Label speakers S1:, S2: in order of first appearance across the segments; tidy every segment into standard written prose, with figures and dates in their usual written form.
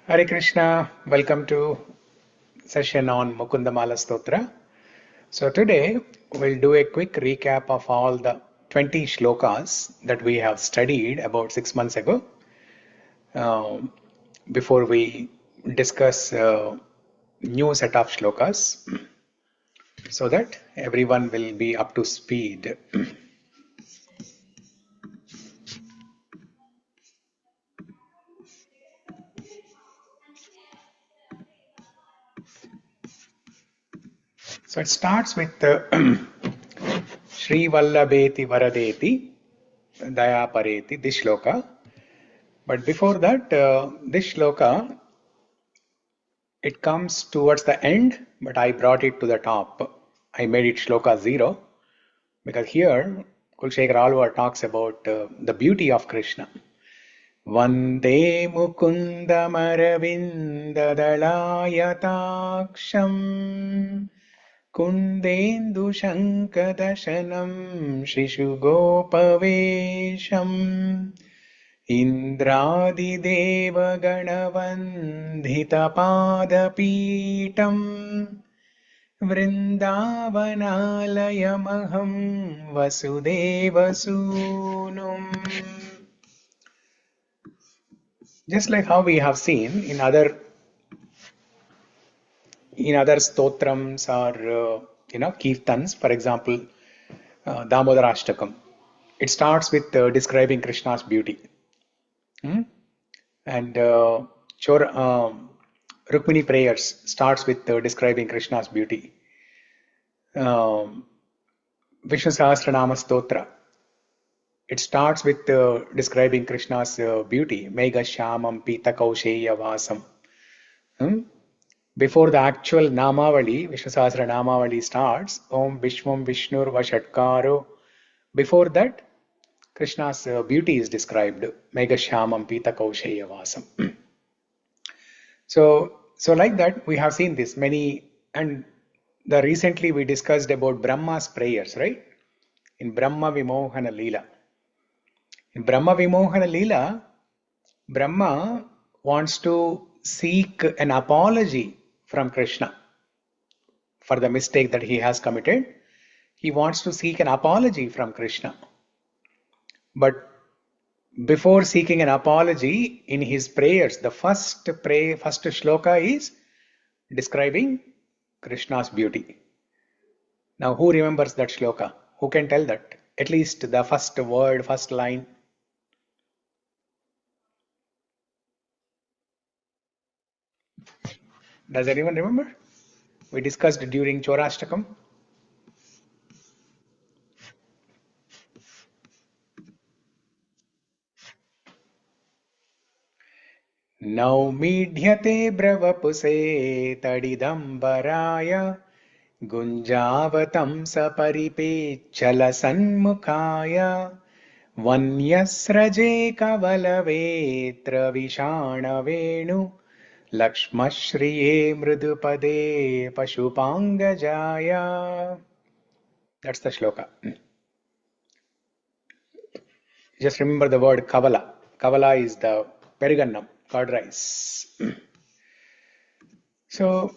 S1: Hare Krishna, welcome to session on Mukunda Mālā Stotra. So today we'll do a quick recap of all the 20 shlokas that we have studied about 6 months ago before we discuss new set of shlokas so that everyone will be up to speed. So it starts with Shri Vallabheti Varadeti Daya Pareti, this shloka. But before that, this shloka, it comes towards the end, but I brought it to the top. I made it shloka 0 because here Kulasekhara Alvar talks about the beauty of Krishna. Vande Mukunda Dalayataksham Kundendu Shankadashanam Shishugopavesham Indradidevaganavanditabadapitam Vrindavanālayamaham Vasudevasūnum. Just like how we have seen in other stotrams or kirtans, for example, Damodarashtakam. It starts with describing Krishna's beauty. And Rukmini prayers starts with describing Krishna's beauty. Vishnu Sahasranama Stotra. It starts with describing Krishna's beauty. Mega Shyamam Pita Kausheya Vasam. Before the actual Namavali, Vishnu Sahasra Namavali starts, Om Vishwam Vishnur Vashatkaro. Before that, Krishna's beauty is described. Mega Shyamam Pita Kausheya Vasam. So like that, we have seen this many, and recently we discussed about Brahma's prayers, right? In Brahma Vimohana Leela. In Brahma Vimohana Leela, Brahma wants to seek an apology from Krishna for the mistake that he has committed. He wants to seek an apology from Krishna. But before seeking an apology, in his prayers, the first shloka is describing Krishna's beauty. Now, who remembers that shloka? Who can tell that? At least the first word, first line. Does anyone remember? We discussed during Chorashtakam. Naumidhyate bravapuse tadidambaraya Gunjavatam saparipechala sanmukhaya Vanyasraje kavalavetra vishana venu Lakshmashriye mridupade pashupangajaya. That's the shloka. Just remember the word kavala. Kavala is the perigannam, curd rice. So,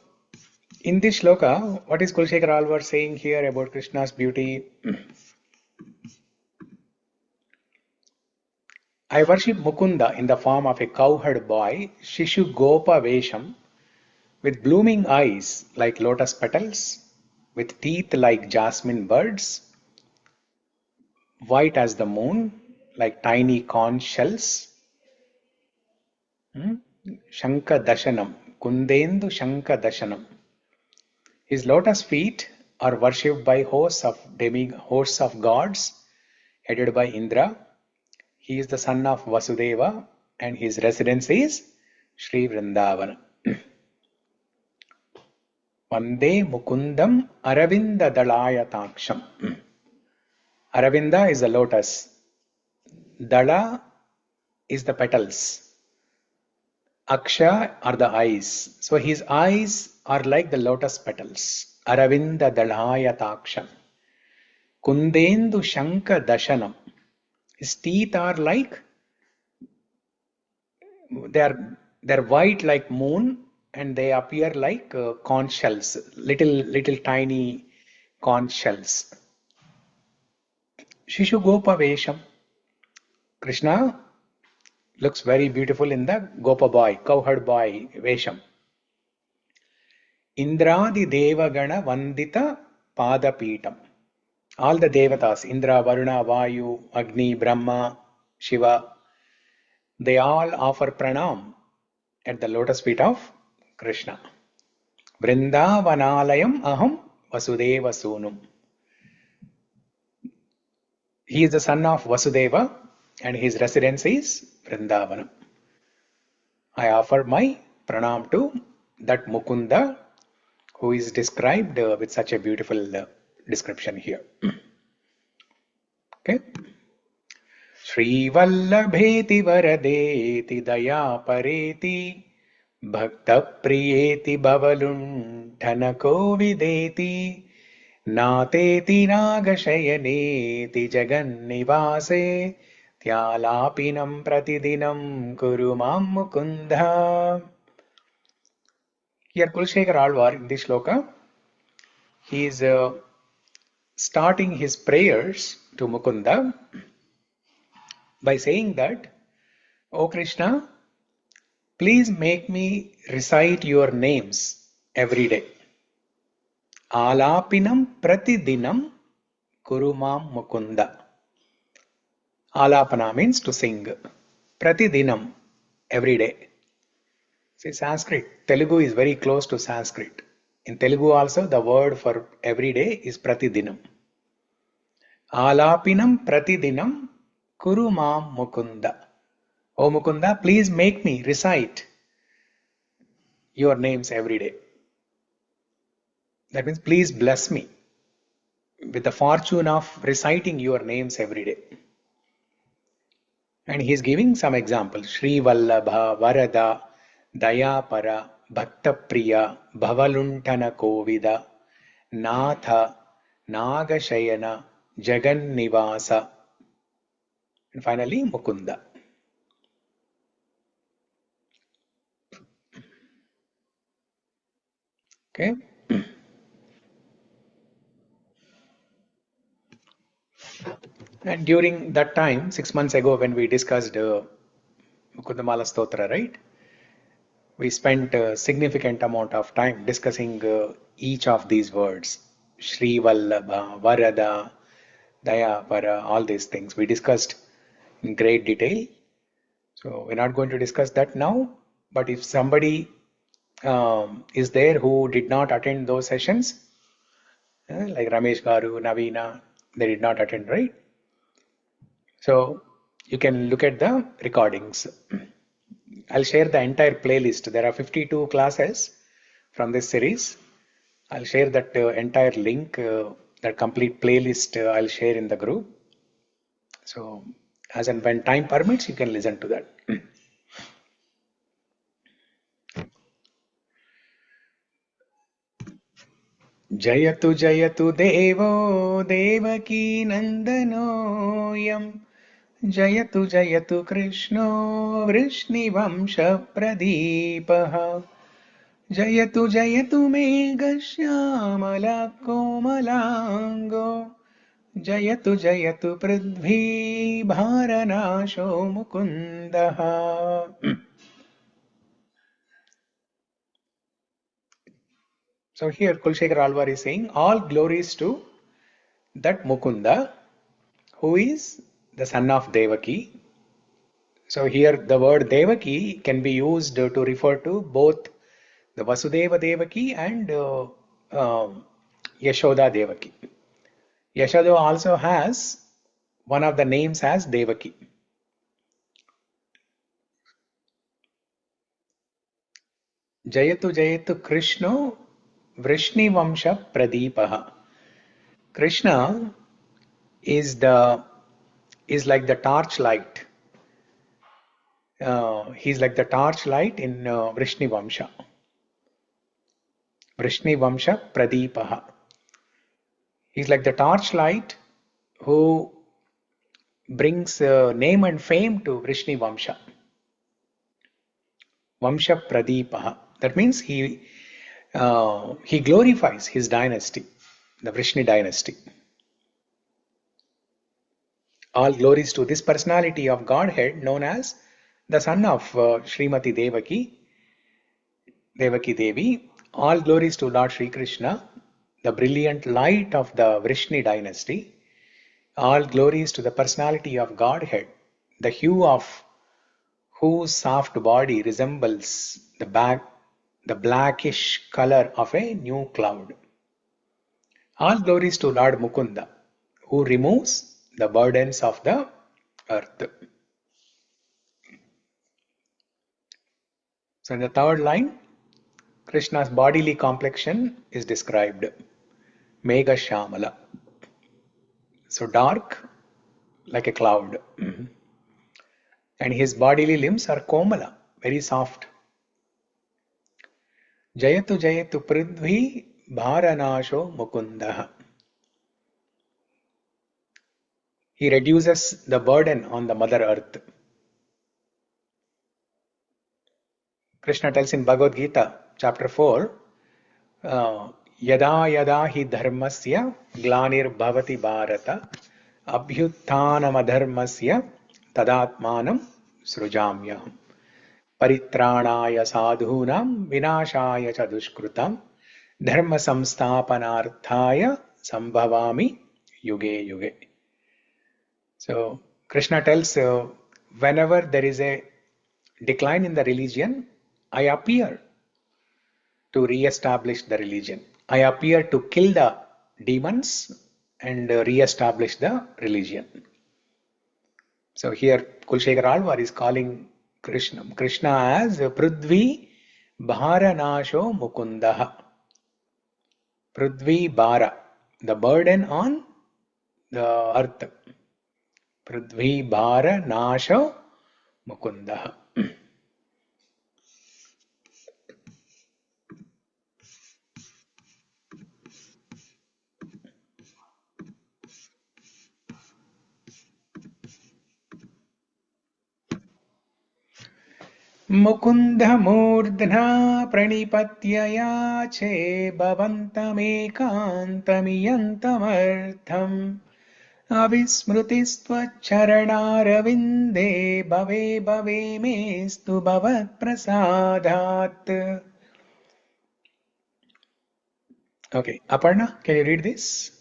S1: in this shloka, what is Kulasekhara Alvar saying here about Krishna's beauty? I worship Mukunda in the form of a cowherd boy, Shishu Gopa Vesham, with blooming eyes like lotus petals, with teeth like jasmine buds, white as the moon, like tiny corn shells. Shanka Dashanam, Kundendu Shanka Dashanam. His lotus feet are worshipped by hosts of gods, headed by Indra. He is the son of Vasudeva, and his residence is Sri Vrindavana. Vande Mukundam Aravinda Dalayataksham. Aravinda is the lotus. Dala is the petals. Aksha are the eyes. So his eyes are like the lotus petals. Aravinda Dalayataksham. Kundendu Shanka Dashanam. His teeth are like, they are They're white like moon and they appear like conch shells, little tiny conch shells. Shishu Gopa Vesham. Krishna looks very beautiful in the Gopa boy, cowherd boy Vesham. Indradi Devagana Vandita Padapitam. All the Devatas, Indra, Varuna, Vayu, Agni, Brahma, Shiva, they all offer pranam at the lotus feet of Krishna. Vrindavanalayam aham Vasudeva Sunum. He is the son of Vasudeva and his residence is Vrindavanam. I offer my pranam to that Mukunda who is described with such a beautiful description here. Okay. Shri Vallabheti Varadeti Daya Pareti Bhakta Priyeti Bhavaluntanako Videti Nateti Nagashayaneti Jagannivase Tyalapinam Pratidinam Kurumam Mukunda. Here Kulasekhara Alvar in this sloka, he is starting his prayers to Mukunda by saying that, O Krishna, please make me recite your names every day. Alapinam pratidinam kurumam Mukunda. Alapana means to sing. Pratidinam, every day. See, Sanskrit, Telugu is very close to Sanskrit. In Telugu also, the word for every day is pratidinam. Alapinam pratidinam kurumam Mukunda. O Mukunda, please make me recite your names every day. That means please bless me with the fortune of reciting your names every day. And he is giving some examples. Shri Vallabha, Varada, Dayapara, Bhaktapriya, Bhavaluntana Kovida, Natha, Nagashayana, Jagannivasa, and finally Mukunda. Okay. And during that time, 6 months ago, when we discussed Mukunda Mālā Stotra, right? We spent a significant amount of time discussing each of these words. Shri Vallabha, Varada, Dayapara, all these things. We discussed in great detail. So we're not going to discuss that now. But if somebody is there who did not attend those sessions, like Ramesh Garu, Navina, they did not attend, right? So you can look at the recordings. I'll share the entire playlist. There are 52 classes from this series. I'll share that entire link, that complete playlist I'll share in the group. So as and when time permits, you can listen to that. Jayatu Jayatu Devo Devaki Nandanoyam Jayatu Jayatu Krishno Vrishnivansha Pradipaha Jayatu Jayatu Megashyamalak Komalango Jayatu Jayatu Prithvi Bharanasho Mukundaha. So here Kulasekhara Alvar is saying all glories to that Mukunda who is the son of Devaki. So here the word Devaki can be used to refer to both the Vasudeva Devaki and Yashoda Devaki. Yashoda also has one of the names as Devaki. Jayatu Jayatu Krishno Vrishnivansha Pradipaha. Krishna is like the torchlight. He's like the torchlight in Vrishnivansha. Vrishnivansha Pradipaha. He's like the torchlight who brings name and fame to Vrishnivansha. Vamsha Pradipaha. That means he glorifies his dynasty, the Vrishni dynasty. All glories to this personality of Godhead known as the son of Srimati Devaki Devi. All glories to Lord Sri Krishna, the brilliant light of the Vrishni dynasty. All glories to the personality of Godhead, the hue of whose soft body resembles the blackish color of a new cloud. All glories to Lord Mukunda, who removes the burdens of the earth. So in the third line, Krishna's bodily complexion is described. Megha Shamala. So dark like a cloud. And his bodily limbs are Komala, very soft. Jayatu Jayatu Prithvi Bharanasho Mukundaha. He reduces the burden on the Mother Earth. Krishna tells in Bhagavad Gita, chapter 4, Yada yada hi dharmasya glanir bhavati bharata abhyuttanam adharmasya tadatmanam srujamyaham paritranaya sadhunam vinashaya cha dushkrutam dharma samsthapanarthaya sambhavami yuge yuge. So Krishna tells, whenever there is a decline in the religion, I appear to re-establish the religion. I appear to kill the demons and re-establish the religion. So here Kulasekhara Alvar is calling Krishna as Prithvi Bharanasho Mukundaha. Prithvi Bhara, the burden on the earth. Prithvi Bhara Nasho Mukundaha. Mukunda Murdhna Pranipatya Yache Bhavantamekantamyantamartham Avismrutistvacharanarvinde Bhave Bhave Mestu Bhavat Prasadat. Okay, Aparna, can you read this?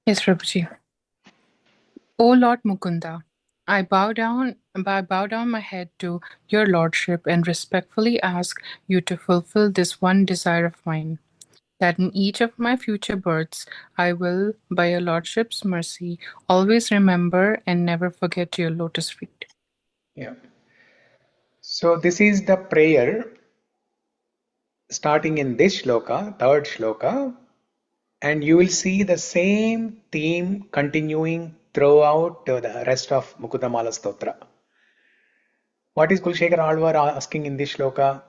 S2: Yes, Prabhuji. O Lord Mukunda, I bow down my head to your lordship and respectfully ask you to fulfill this one desire of mine, that in each of my future births I will, by your lordship's mercy, always remember and never forget your lotus feet.
S1: Yeah. So this is the prayer starting in this shloka, third shloka, and you will see the same theme continuing throughout the rest of Mukunda Mālā Stotra. What is Kulasekhara Alvar asking in this shloka?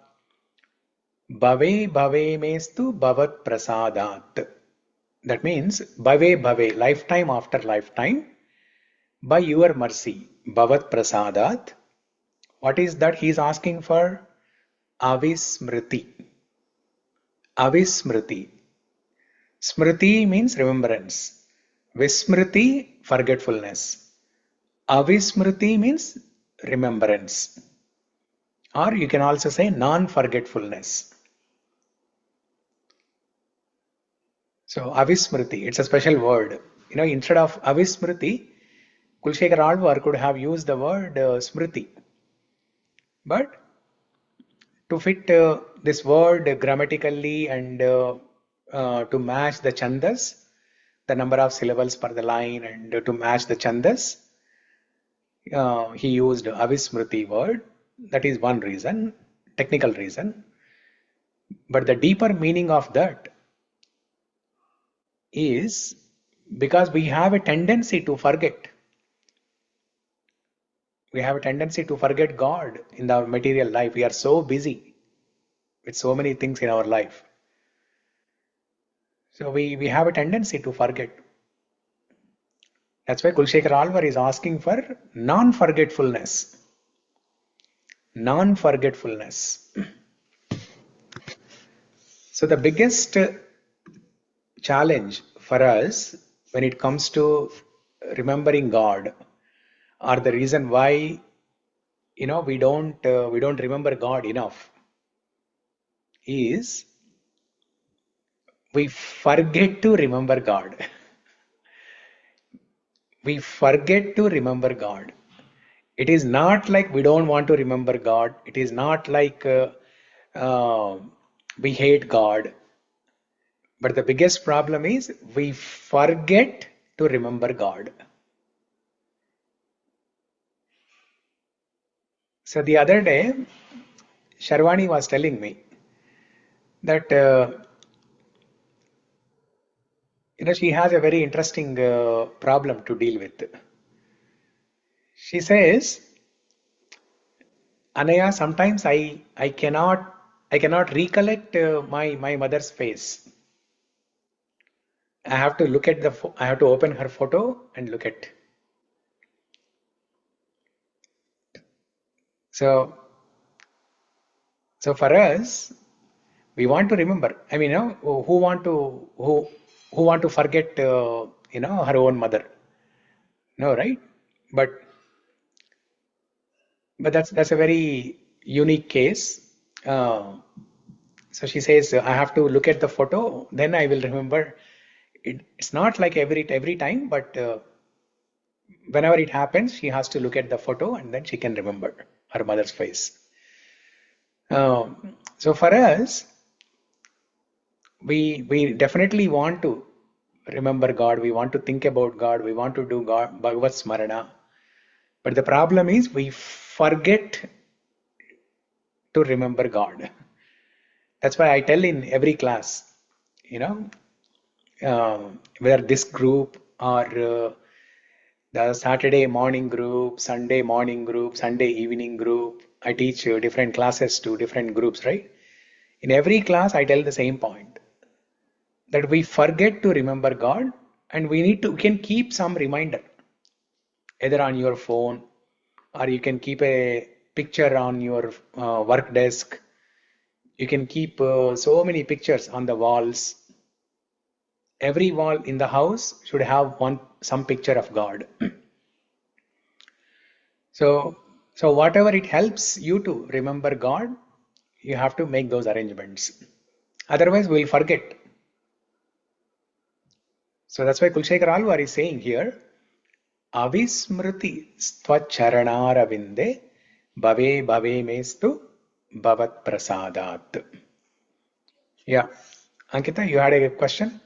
S1: Bhave bhave mestu bhavat prasadat. That means bhave bhave, lifetime after lifetime, by your mercy, bhavat prasadat. What is that he is asking for? Avismriti. Avismriti. Smriti means remembrance. Vismriti, forgetfulness. Avismriti means remembrance. Or you can also say non-forgetfulness. So avismriti, it's a special word. Instead of avismriti, Kulasekhara Alvar could have used the word smriti. But to fit this word grammatically and to match the chandas, the number of syllables per the line, and to match the chandas, he used avismriti word. That is one reason, technical reason. But the deeper meaning of that is because we have a tendency to forget. We have a tendency to forget God in our material life. We are so busy with so many things in our life. So we have a tendency to forget. That's why Kulasekhara Alvar is asking for non-forgetfulness. non-forgetfulness. So the biggest challenge for us when it comes to remembering God, or the reason why we don't remember God enough, is we forget to remember God. We forget to remember God. It is not like we don't want to remember God. It is not like uh, we hate God. But the biggest problem is we forget to remember God. So the other day, Sharwani was telling me that she has a very interesting problem to deal with. She says, Anaya, sometimes I cannot recollect my mother's face. I have to look at I have to open her photo and look at. So for us, we want to remember. I mean, who want to forget her own mother? No, right? But that's a very unique case. Uh, so she says, I have to look at the photo, then I will remember. It's not like every time, but whenever it happens, she has to look at the photo and then she can remember her mother's face. So for us, we definitely want to remember God. We want to think about God. We want to do God Bhagavat Smarana. But the problem is we forget to remember God. That's why I tell in every class, whether this group or the Saturday morning group, Sunday morning group, Sunday evening group. I teach different classes to different groups, right? In every class, I tell the same point that we forget to remember God, and we can keep some reminder either on your phone, or you can keep a picture on your work desk. You can keep so many pictures on the walls. Every wall in the house should have some picture of God. So whatever it helps you to remember God, you have to make those arrangements. Otherwise, we'll forget. So that's why Kulasekhara Alvar is saying here, Avismriti stvacharanaravinde bhave bhave mestu bhavat prasadat. Yeah. Ankita, you had a question?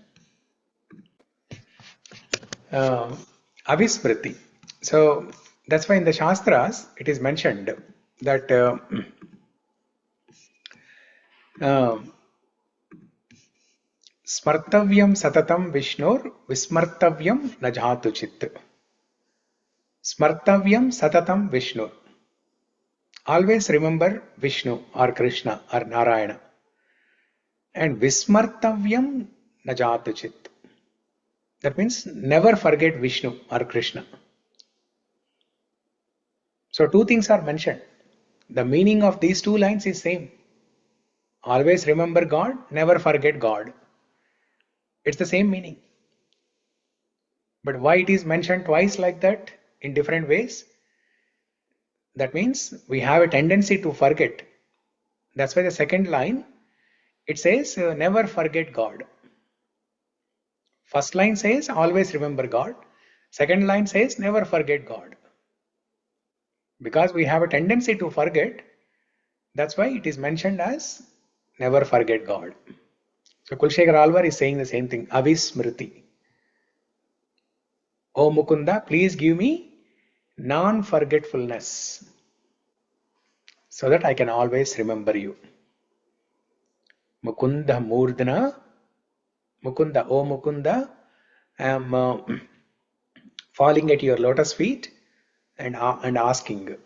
S1: Avismriti. So that's why in the Shastras it is mentioned that Smartavyam satatam Vishnur Vismartavyam najhatu chit. Smartavyam satatam Vishnu. Always remember Vishnu or Krishna or Narayana. And Vismartavyam najhatu chit. That means never forget Vishnu or Krishna. So two things are mentioned. The meaning of these two lines is same. Always remember God, never forget God. It's the same meaning. But why it is mentioned twice like that in different ways? That means we have a tendency to forget. That's why the second line, it says, never forget God. First line says, always remember God. Second line says, never forget God. Because we have a tendency to forget, that's why it is mentioned as never forget God. So Kulasekhara Alvar is saying the same thing, Avismriti. Oh Mukunda, please give me non-forgetfulness so that I can always remember you. Mukunda Murdana, Mukunda, oh Mukunda, I am falling at your lotus feet and asking,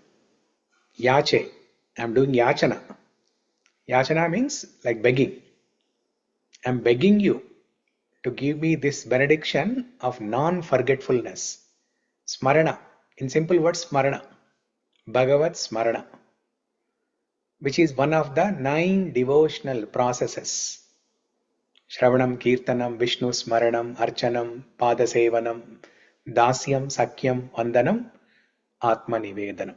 S1: Yache, I am doing Yachana. Yachana means like begging. I am begging you to give me this benediction of non-forgetfulness. Smarana, in simple words, Smarana. Bhagavat Smarana. which is one of the 9 devotional processes. Shravanam, Kirtanam, Vishnu Smaranam, Archanam, Padasevanam, Dasyam, Sakyam, Vandanam, Atma Nivedanam.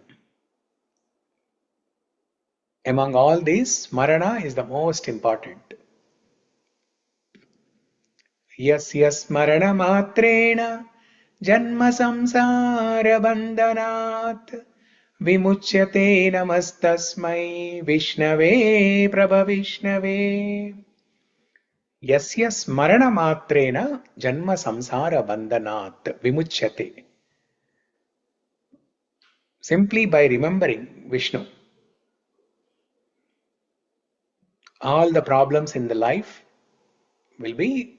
S1: Among all these, Smarana is the most important. Yasya Smarana Matrena Janma Samsara Bandhanat Vimuchyate Namastasmai Vishnave Prabha Vishnave. Yasya Smarana Matrena Janma Samsara Bandhanat Vimuchyate. Simply by remembering Vishnu, all the problems in the life will be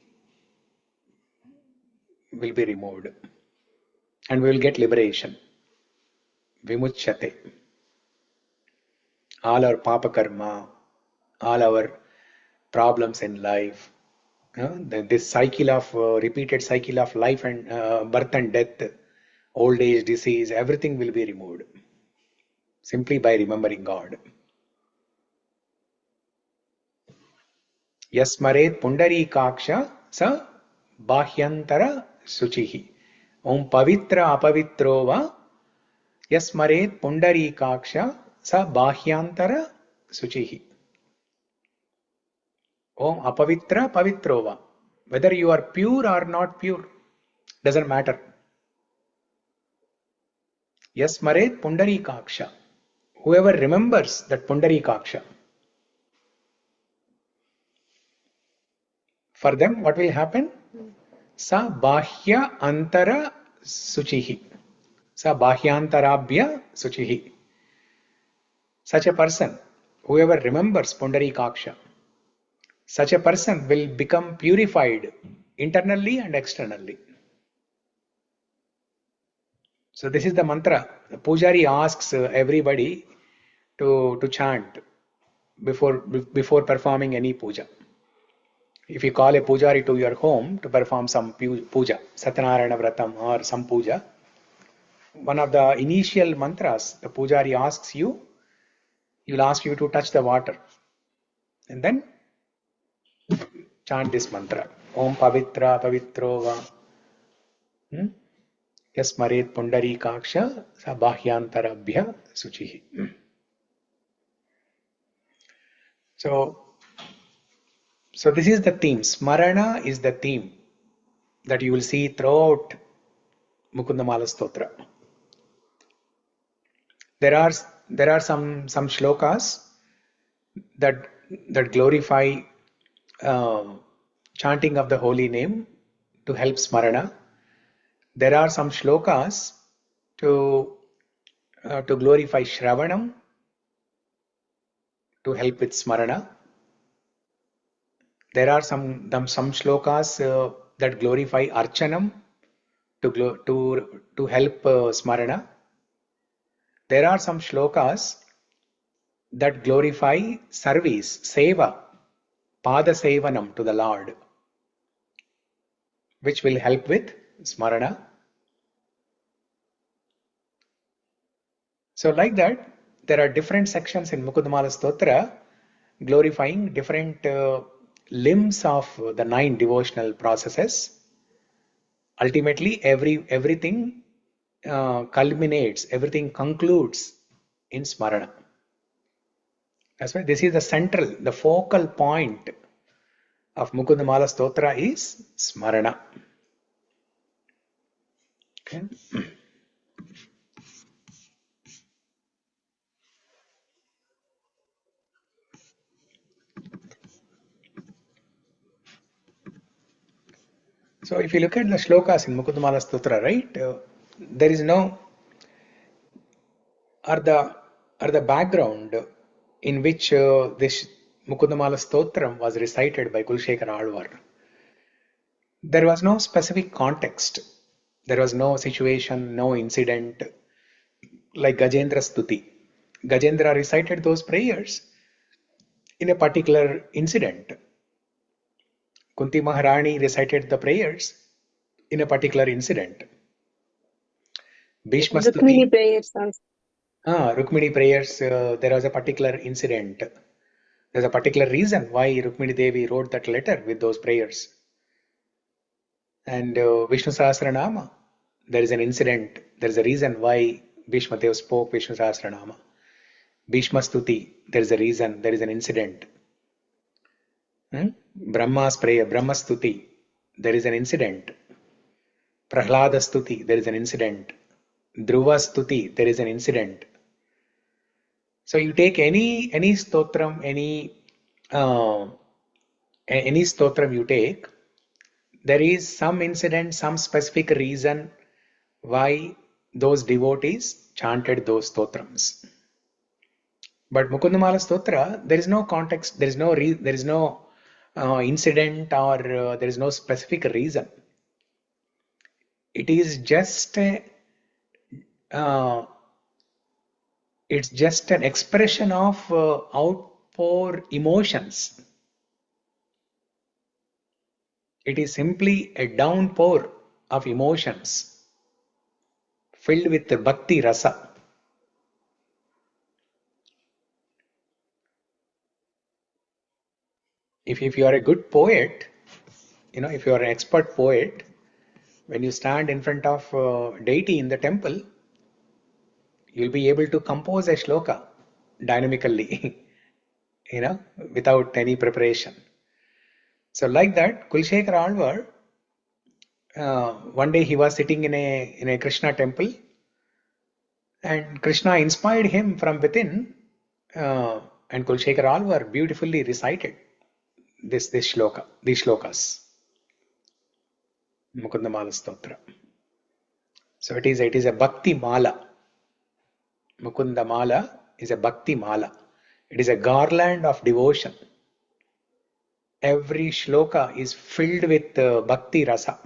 S1: removed and we will get liberation. Vimuchyate. All our papa karma, all our problems in life, this cycle of repeated cycle of life and birth and death, old age, disease, everything will be removed simply by remembering God. Yasmaret pundarikaksha sa bahyantara suchihi. Om pavitra apavitro va yasmaret pundarikaksha sa bahyantara suchihi. Om apavitra pavitro va. Whether you are pure or not pure, doesn't matter. Yasmaret pundarikaksha. Whoever remembers that pundarikaksha, for them what will happen? Sa bahya antara suchihi. Sa bahyantarabhya suchihi. Such a person, whoever remembers pundarikaksha, such a person will become purified internally and externally. So this is the mantra. The pujari asks everybody to chant before performing any puja. If you call a pujari to your home to perform some puja, Satyanarayana Vratam or some puja, one of the initial mantras the pujari asks you, he will ask you to touch the water and then chant this mantra. Om Pavitra Pavitro Va Yasmaret Pundarikaksha Sa Bahyantarabhya Suchihi. So this is the theme. Smarana is the theme that you will see throughout Mukunda Mālā Stotra. There are some slokas that glorify chanting of the holy name to help smarana. There are some shlokas to glorify shravanam to help with smarana. There are some shlokas that glorify archanam to help smarana. There are some shlokas that glorify service, seva, pada sevanam to the Lord, which will help with smarana. So like that, there are different sections in Mukunda Mālā Stotra glorifying different limbs of the 9 devotional processes. Ultimately, everything culminates, everything concludes in smarana. That's why this is the focal point of Mukunda Mālā Stotra is smarana. Okay. So if you look at the shlokas in Mukunda Mālā Stotra, right, there is no, or the background in which this Mukunda Mālā Stotram was recited by Kulasekhara Alvar. There was no specific context. There was no situation, no incident like Gajendra Stuti. Gajendra recited those prayers in a particular incident. Kunti Maharani recited the prayers in a particular incident. Bhishma Stuti.
S3: Rukmini prayers also.
S1: Rukmini prayers, there was a particular incident. There's a particular reason why Rukmini Devi wrote that letter with those prayers. And Vishnu Sahasranama, there is an incident. There is a reason why Bhishma Dev spoke Vishnu Sahasranama. Bhishma Stuti, there is a reason, there is an incident. Brahma's prayer, Brahma Stuti, there is an incident. Prahlada Stuti, there is an incident. Dhruva Stuti, there is an incident. So you take any stotram, any stotram you take, there is some incident, some specific reason why those devotees chanted those stotrams. But Mukunda Mālā Stotra, there is no context, there is no incident, or there is no specific reason. It is just it's just an expression of outpour emotions. It is simply a downpour of emotions filled with the Bhakti rasa. If you are a good poet, if you are an expert poet, when you stand in front of deity in the temple, you'll be able to compose a shloka dynamically, without any preparation. So like that, Kulasekhara Alvar, one day he was sitting in a Krishna temple, and Krishna inspired him from within, and Kulasekhara Alvar beautifully recited this shloka, these shlokas, Mukunda Mālā Stotra. So it is a Bhakti Mala. Mukunda Mala is a Bhakti Mala. It is a garland of devotion. Every shloka is filled with Bhakti rasa.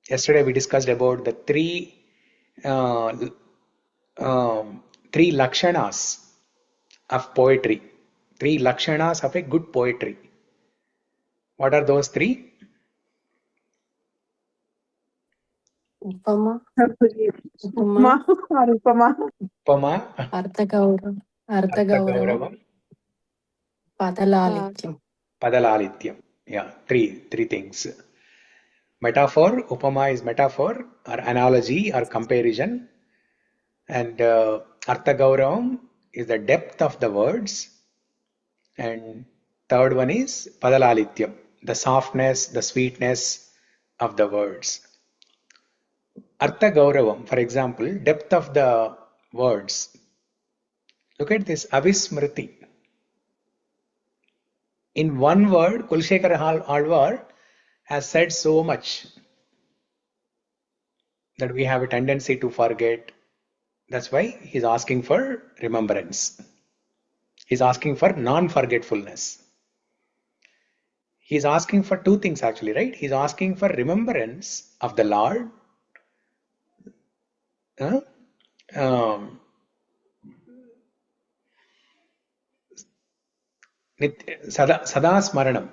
S1: Yesterday we discussed about the three lakshanas of poetry. Three lakshanas of a good poetry. What are those three?
S3: Upama, Arthagauravam, Pada Lālityam.
S1: Pada Lālityam. Yeah, three things. Metaphor, Upama is metaphor or analogy or comparison. And Arthagauravam is the depth of the words. And third one is Pada Lālityam, the softness, the sweetness of the words. Artha Gauravam, for example, depth of the words. Look at this Avismriti. In one word, Kulasekhara Alvar has said so much that we have a tendency to forget. That's why he's asking for remembrance. He's asking for non-forgetfulness. He's asking for two things actually, right? He's asking for remembrance of the Lord. Sada Smaranam.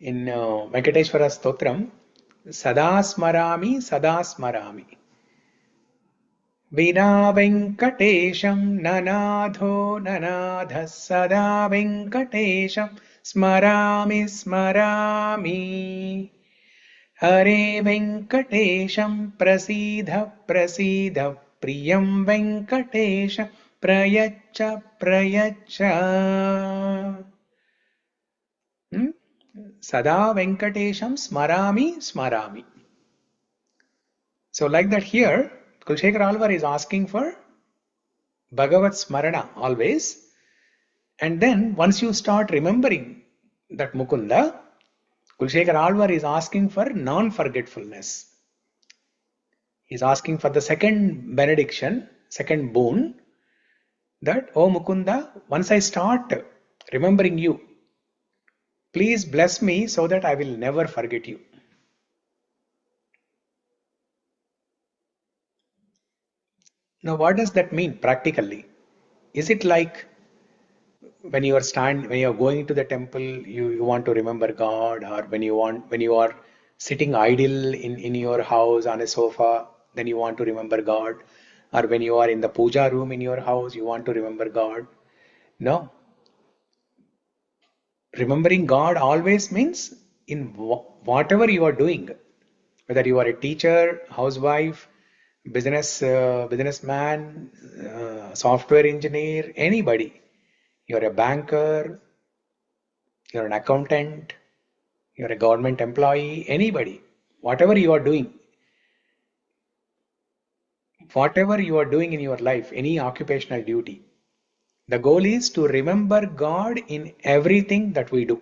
S1: In Venkateshwara Stotram, Sada Smarami. Vina Venkatesham Nanadho Nanadha Sada Venkatesham Smarami. Hare Venkatesham Prasidha Priyam Venkatesham Prayacha. Sada Venkatesham Smarami. So like that here, Kulasekhara Alvar is asking for Bhagavat Smarana always. And then once you start remembering that Mukunda, Kulasekhara Alvar is asking for non-forgetfulness. He is asking for the second benediction, second boon, that, oh Mukunda, once I start remembering you, please bless me so that I will never forget you. Now what does that mean practically? Is it like when you are going to the temple, you want to remember God, or when you are sitting idle in your house on a sofa, then you want to remember God. Or when you are in the puja room in your house, you want to remember God. No. Remembering God always means in whatever you are doing, whether you are a teacher, housewife, businessman, software engineer, anybody. You're a banker, you're an accountant, you're a government employee, anybody. Whatever you are doing in your life, any occupational duty, the goal is to remember God in everything that we do.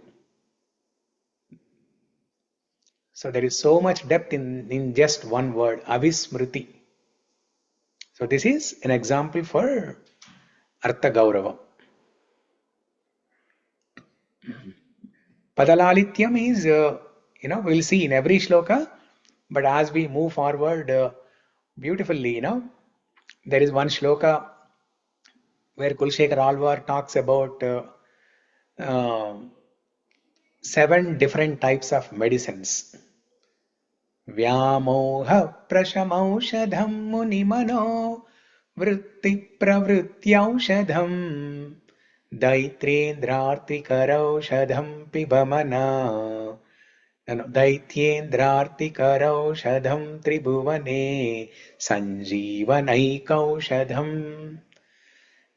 S1: So there is so much depth in just one word, avismriti. So this is an example for Artha Gaurava. Pada Lālityam is, we'll see in every shloka, but as we move forward beautifully, there is one shloka where Kulasekhara Alvar talks about 7 different types of medicines. Vyamoha prashamaushadham munimano vritti pravrityaushadham Daitrendrartikaraushadham pibamana Daityendrartikaraushadham tribhuvane Sanjeevanaikaushadham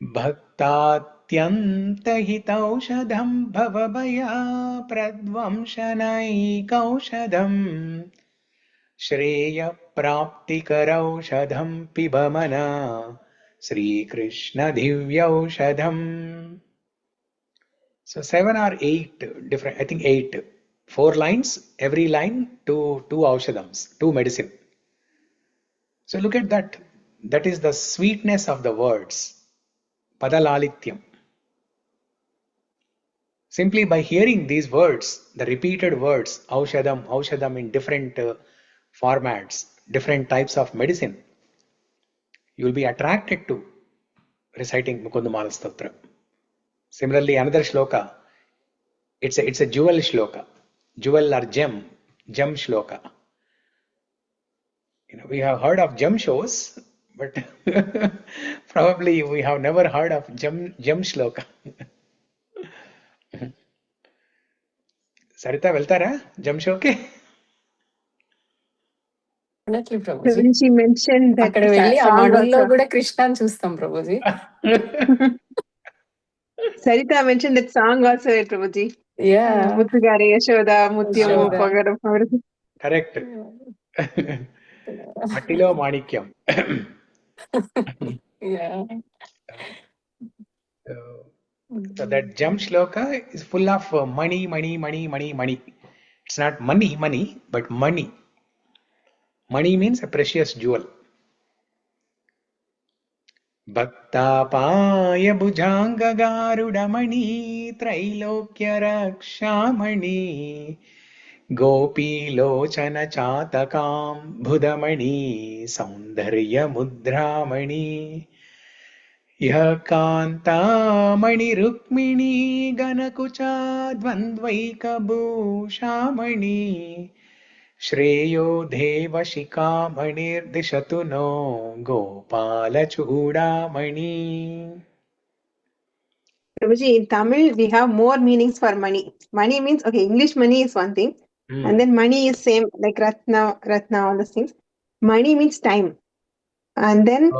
S1: Bhaktaatyantahitaushadham bhavabhaya pradvamshanaikaushadham Shreya praptikaraushadham pibamana Sri Krishna divyaushadham. So 7 or 8 different, I think 8. 4 lines, every line two aushadams, 2 medicine. So look at that. That is the sweetness of the words. Pada Lālityam. Simply by hearing these words, the repeated words, aushadam in different formats, different types of medicine, you will be attracted to reciting Mukunda Mālā Stotra. Similarly, another shloka, it's a jewel shloka, jewel or gem shloka. We have heard of gem shows, but probably we have never heard of gem shloka. Sarita veltara gem showke?
S3: Prabhuji
S4: She mentioned that
S3: అక్కడ వెళ్ళి ఆ
S4: song
S3: మడుల్లో
S4: also.
S3: కూడా కృష్ణని చూస్తాం Prabhuji.
S4: Sarita mentioned that song also, Prabhuji.
S3: Yeah.
S4: Muttugare Yashoda, Mutyamo,
S3: Yashoda.
S4: Pagaram.
S1: Correct. Mattilo Manikyam.
S3: Yeah.
S1: So that gem shloka is full of money. It's not money, but money. Money means a precious jewel. Bhaktapaya bhujanga garudamani trailokya rakshamani Gopi lochana chatakam bhudamani saundarya mudramani Yah kantamani rukmini ganakucha dvandvaika bhushamani Shreyo deva shikamanir dishatu no gopala chudamani.
S4: Prabhuji, in Tamil, we have more meanings for money. Money means, okay, English money is one thing. And then money is same, like Ratna, all those things. Money means time. And then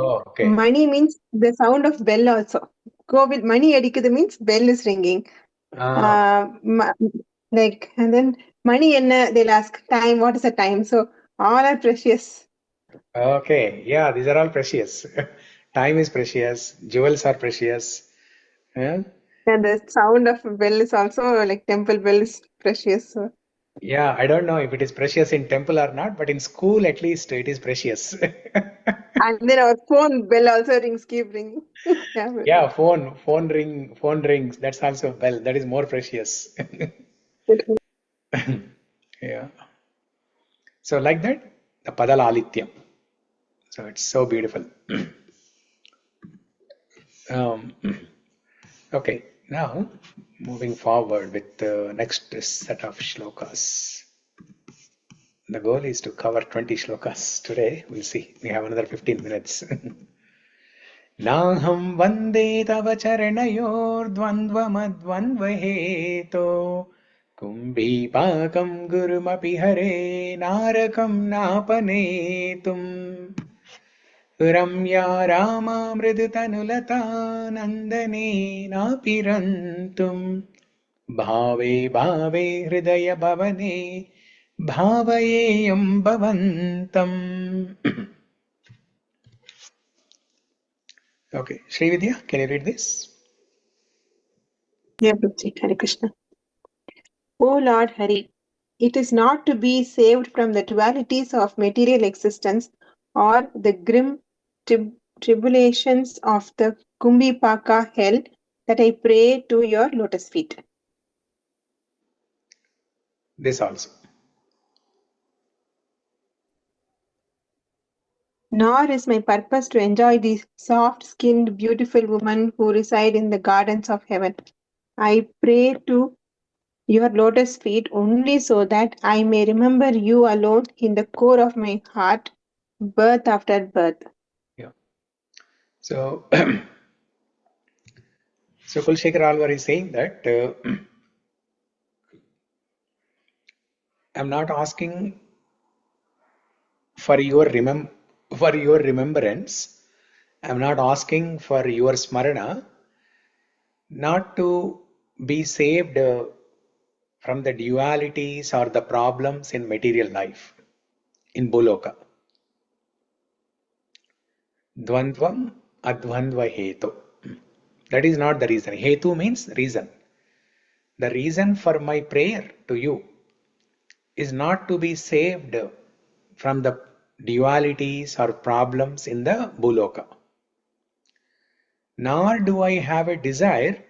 S4: money means the sound of bell also. Covid money adikkudu means bell is ringing. Like, and then money enna, they'll ask time, what is the time? So all are precious.
S1: Okay, yeah, these are all precious. Time is precious, jewels are precious. Yeah?
S4: And the sound of bell is also like temple bell is precious. So.
S1: Yeah, I don't know if it is precious in temple or not, but in school at least it is precious.
S4: And then our phone bell also rings, keep ringing.
S1: Yeah, phone rings. That's also bell. That is more precious. Yeah. So like that, the Pada Lālityam. So it's so beautiful. Okay, now moving forward with the next set of shlokas. The goal is to cover 20 shlokas today. We'll see. We have another 15 minutes. Naham vande tava charanayor Kumbhi pakam gurumapi hare narakam napanetum Ramya Rama mridutanulata nandane napirantum Bhave bhave hridaya bhavane bhavayeyam bhavantam. Okay, Srividya, can you read this?
S4: Yeah, Prabhuji. Hare Krishna. O Lord Hari, it is not to be saved from the dualities of material existence or the grim tribulations of the Kumbhipaka hell that I pray to your lotus feet.
S1: This also.
S4: Nor is my purpose to enjoy the soft-skinned, beautiful women who reside in the gardens of heaven. I pray to your lotus feet only so that I may remember you alone in the core of my heart, birth after birth.
S1: Yeah. So, so Kulasekhara Alvar is saying that I'm not asking for your remembrance. I'm not asking for your smarana, not to be saved from the dualities or the problems in material life, in Boloka. Dvandvam advandva hetu. That is not the reason. Hetu means reason. The reason for my prayer to you is not to be saved from the dualities or problems in the Bhuloka. Nor do I have a desire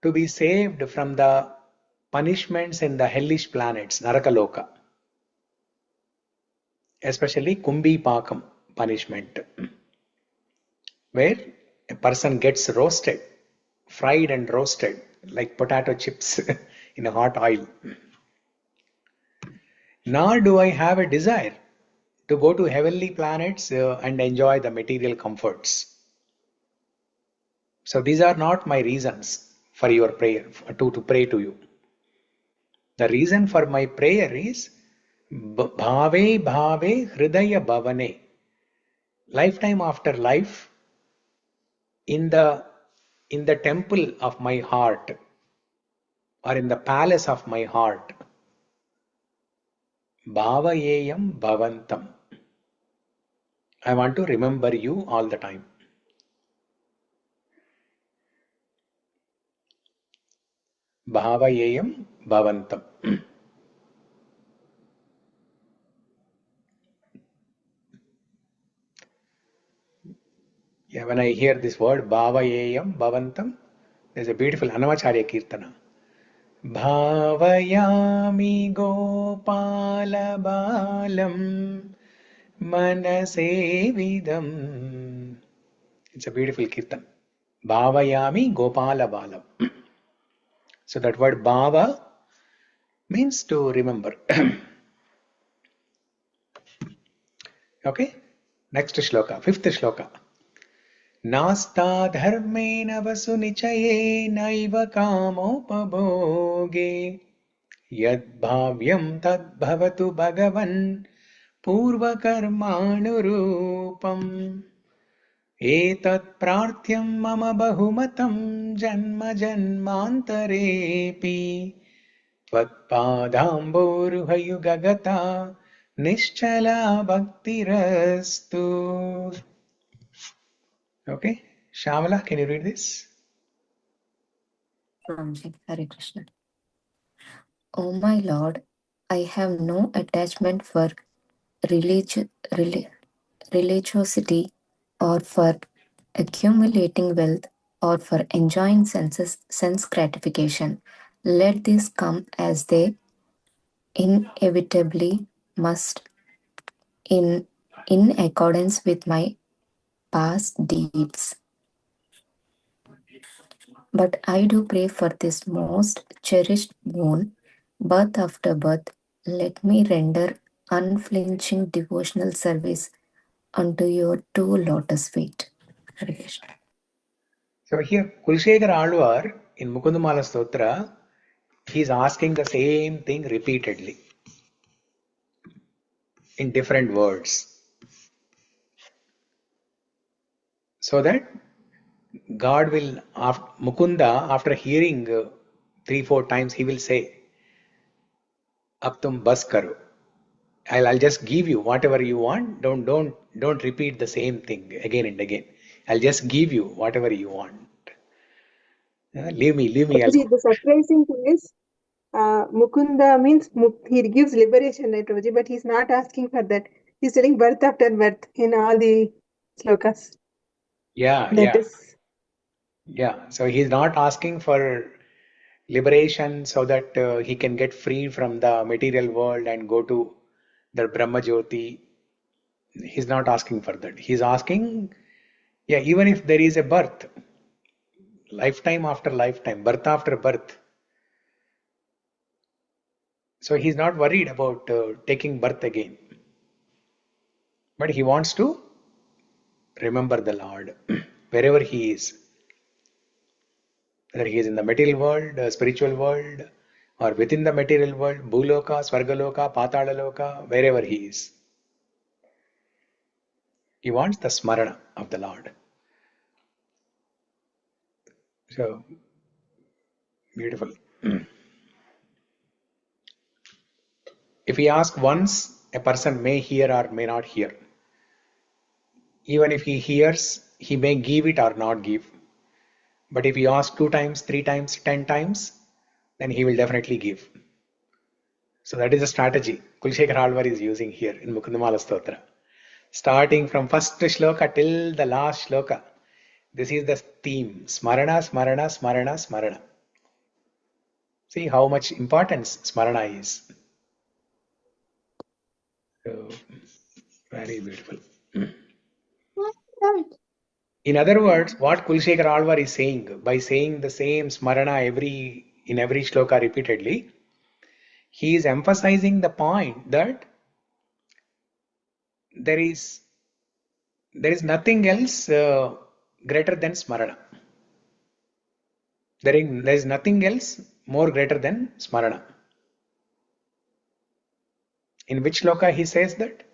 S1: to be saved from the punishments in the hellish planets, Narakaloka. Especially Kumbhi Pakam punishment, where a person gets roasted, fried and roasted like potato chips in a hot oil. Nor do I have a desire to go to heavenly planets and enjoy the material comforts. So these are not my reasons for your prayer, to pray to you. The reason for my prayer is bhave bhave hridaya bhavane. Lifetime after life, in the temple of my heart or in the palace of my heart, bhavayeyam bhavantam. I want to remember you all the time. Bhavayeyam bhavantam. Yeah, when I hear this word bhavayeyam bhavantam, there's a beautiful Annamacharya Kirtana. Bhavayami gopalabalam manasevidam. It's a beautiful Kirtan. Bhavayami gopalabalam. So that word bhava means to remember. Okay, next shloka, fifth shloka. Nasta dharmena vasunichaye naiva kamopabhoge yad bhavyam tad bhavatu bhagavan purvakarmanurupam etat prarthyam mama bahumatam janma janmantarepi tvatpadamboruhayugagata nischala bhaktirastu. Okay, Shamala, can you read this?
S3: Hare Krishna. O my Lord, I have no attachment for religiosity or for accumulating wealth or for enjoying sense gratification. Let this come as they inevitably must in accordance with my past deeds. But I do pray for this most cherished boon, birth after birth, Let me render unflinching devotional service unto your two lotus feet. Hare Krishna.
S1: So here, Kulasekhara Alvar in Mukunda Mālā Stotra, he is asking the same thing repeatedly in different words. So that God will, Mukunda, after hearing 3-4 times, he will say, Ab tum bas karo. I'll just give you whatever you want. Don't repeat the same thing again and again. I'll just give you whatever you want. Leave me
S4: See,
S1: alone.
S4: the surprising thing is, Mukunda means he gives liberation, right, Prabhuji? But he's not asking for that. He's telling birth after birth in all the slokas. That is.
S1: Yeah. So he's not asking for liberation so that he can get free from the material world and go to the Brahma Jyoti. He's not asking for that. He's asking, even if there is a birth, lifetime after lifetime, birth after birth. So he's not worried about taking birth again. But he wants to remember the Lord wherever he is. Whether he is in the material world, spiritual world, or within the material world, Bhuloka, Swargaloka, Patalaloka, wherever he is. He wants the smarana of the Lord. So, beautiful. If we ask once, a person may hear or may not hear. Even if he hears, he may give it or not give. But if you ask 2 times, 3 times, 10 times, then he will definitely give. So that is the strategy Kulasekhara Alvar is using here in Mukunda Mālā Stotra. Starting from first shloka till the last shloka. This is the theme. Smarana, Smarana, Smarana, Smarana. See how much importance Smarana is. So, very beautiful. In other words, what Kulasekhara Alvar is saying, by saying the same Smarana in every shloka repeatedly, he is emphasizing the point that there is nothing else greater than Smarana. There is nothing else more greater than Smarana. In which shloka he says that?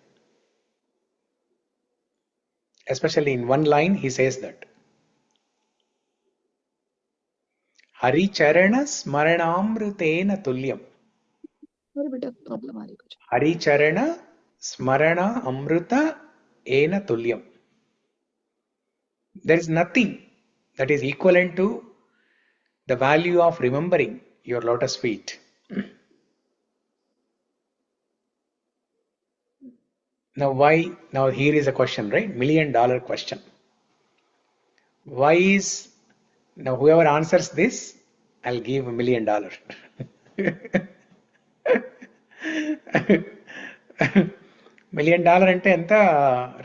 S1: Especially in one line he says that. Hari Charana Smaranamrutena Tulyam. Hari Charana Smarana Amruta Ena Tulyam. There is nothing that is equivalent to the value of remembering your lotus feet. Now why? Now here is a question, right? $1 million question. Why is, now whoever answers this, I'll give $1 million. $1 million అంటే ఎంత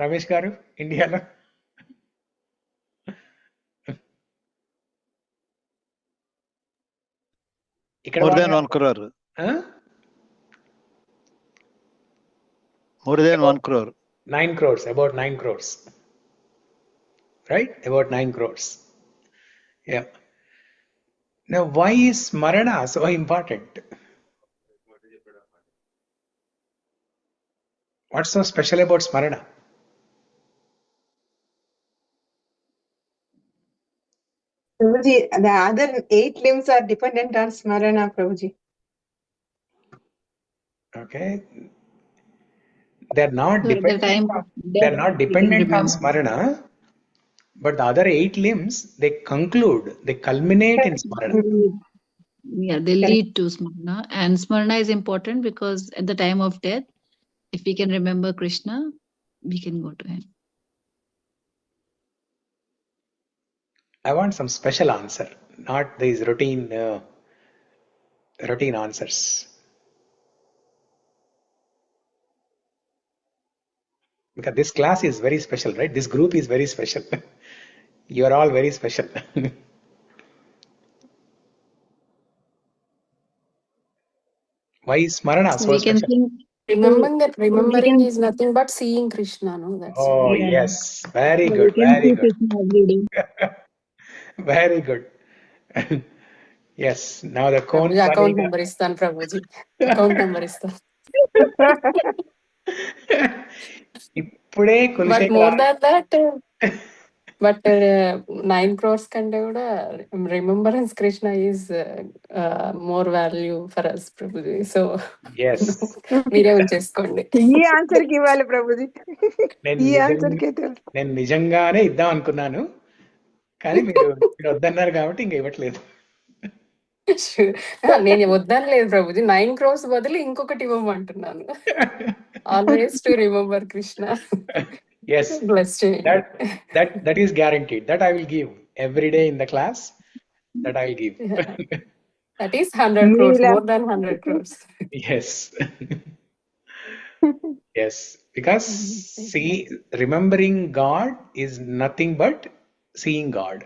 S1: రమేష్ గారు ఇండియాలో? ఇక్కడ
S5: More than 1 crore. More than 1 crore.
S1: 9 crores, about 9 crores. Right? About 9 crores. Yeah. Now, why is Smarana so important? What's so special about Smarana?
S4: Prabhuji, the other 8 limbs are dependent on Smarana, Prabhuji.
S1: Okay. They're not dependent on Smarana, but the other 8 limbs, they culminate in Smarana.
S6: Yeah, they lead to Smarana. And Smarana is important because at the time of death, if we can remember Krishna, we can go to him.
S1: I want some special answer, not these routine answers. Because this class is very special, right? This group is very special. You are all very special. Why is Smarana so
S6: We can
S1: special?
S6: think.
S5: Remembering
S6: can-
S5: is nothing but seeing Krishna, no? That's
S1: Oh,
S5: why.
S6: Yeah.
S1: yes. Very
S6: We
S1: good.
S6: can
S1: Very
S6: see
S1: good.
S6: Krishna every day.
S1: Very good. Yes. Now the cone
S5: Prabhuji, account
S1: Kaliga.
S5: number istan, Prabhuji. Account number istan.
S1: ఇప్పుడే
S5: But
S1: Kulasekhara
S5: more than that, but 9 crores కంటే కూడా remembrance Krishna is more value for us, Prabhuji. So,
S1: yes
S5: మీరే ఉంచేసుకోండి.
S4: ఈ answer కి ఇవ్వాలి ప్రభుజీ.
S1: నేను
S4: ఈ ఆన్సర్ కే తెలుసు.
S1: నేను నిజంగానే ఇద్దాం అనుకున్నాను, కానీ మీరు వద్దన్నారు కాబట్టి ఇంక ఇవ్వట్లేదు.
S5: నేను వద్దని లేదు ప్రభుజీ, 9 crores బదులు ఇంకొకటి ఇవ్వమంటున్నాను. Always to remember Krishna.
S1: Yes,
S5: bless చేయండి.
S1: that is guaranteed. That I will give every day in the class. That I will give.
S5: That is 100 crores, more than 100 crores.
S1: Yes. Yes, because remembering God is nothing but seeing God.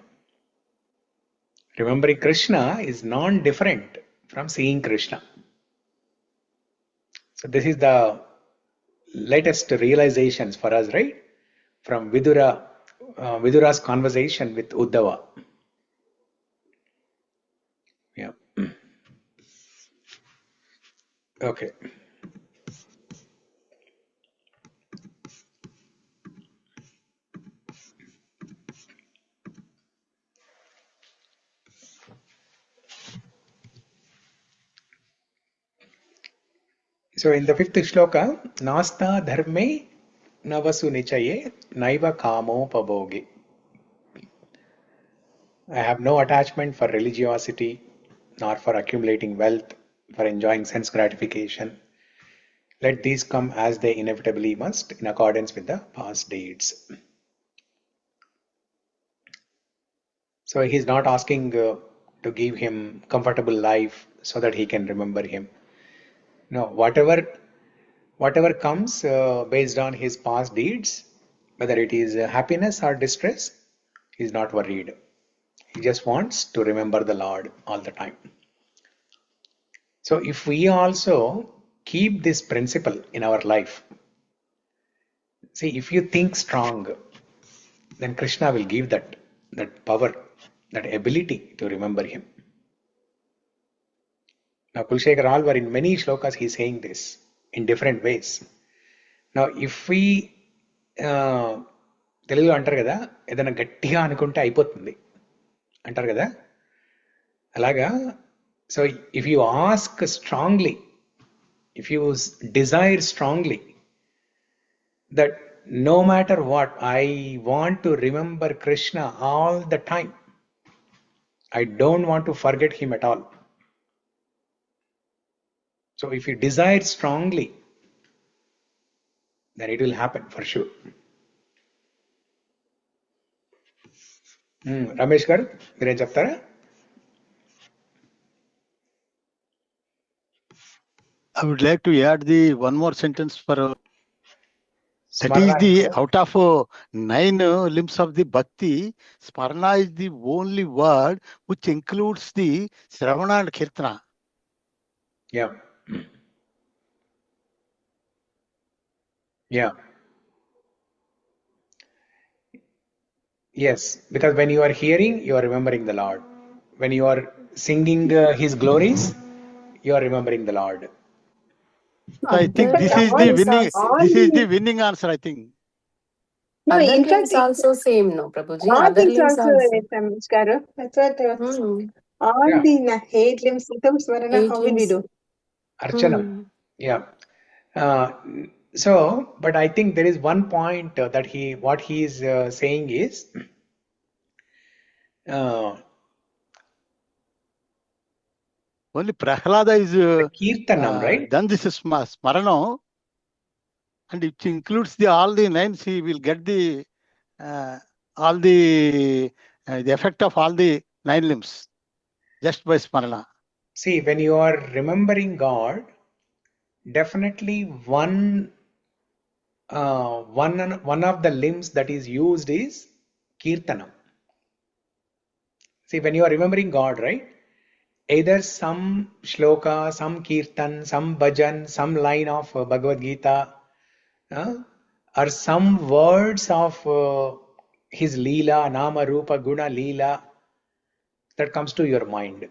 S1: Remembering Krishna is non-different from seeing Krishna. So this is the latest realizations for us, right? From Vidura's conversation with Uddhava. Yeah. Okay. So in the 5th shloka, Nasta dharme navasu nichaye naiva kamo pabhoge. I have no attachment for religiosity, nor for accumulating wealth, for enjoying sense gratification. Let these come as they inevitably must, in accordance with the past deeds. So he's not asking to give him comfortable life so that he can remember him. No, whatever comes based on his past deeds, whether it is happiness or distress, he's not worried. He just wants to remember the Lord all the time. So if we also keep this principle in our life, see, if you think strong, then Krishna will give that power, that ability to remember him. Now Kulasekhara Alvar, in many slokas, he is saying this in different ways. Now if we తెలుగులో అంటారు కదా, ఏదైనా గట్టిగా అనుకుంటే అయిపోతుంది అంటారు కదా, అలాగా. So if you ask strongly, if you Dzire strongly that no matter what, I want to remember Krishna all the time. I don't want to forget him at all. So if you desire strongly, then it will happen for sure. Ramesh గారు మీరేం చెప్తారా?
S7: I would like to add the one more sentence for that is the out of 9 limbs of the Bhakti, Smarana is the only word which includes the Shravana and Kirtana.
S1: Yeah. Yeah. Yes, because when you are hearing, you are remembering the Lord. When you are singing his glories, you are remembering the Lord.
S7: So I think this is the winning. This is the winning answer, I think.
S4: No,
S5: Other
S4: in
S5: limbs
S4: fact,
S5: also same, no, Prabhuji?
S4: all
S5: Other
S4: things
S5: limbs
S4: also,
S5: also.
S4: Namaskaram. That's what all
S1: Yeah.
S4: the 8 limbs, Suttam, Smarana,
S5: 8
S4: how will we
S5: limbs.
S4: do?
S1: Archana. Yeah. So, but I think there is one point that what he is saying is,
S7: Only Prahlada is
S1: Kirtanam, right?
S7: done this Smarana, and it includes all the 9. He will get the all the effect of all the 9 limbs just by Smarana.
S1: See, when you are remembering God, definitely one of the limbs that is used is Kirtanam. See, when you are remembering God, right? either some shloka, some kirtan, some bhajan, some line of Bhagavad Gita, or some words of his Leela, Nama, Rupa, Guna, Leela, that comes to your mind.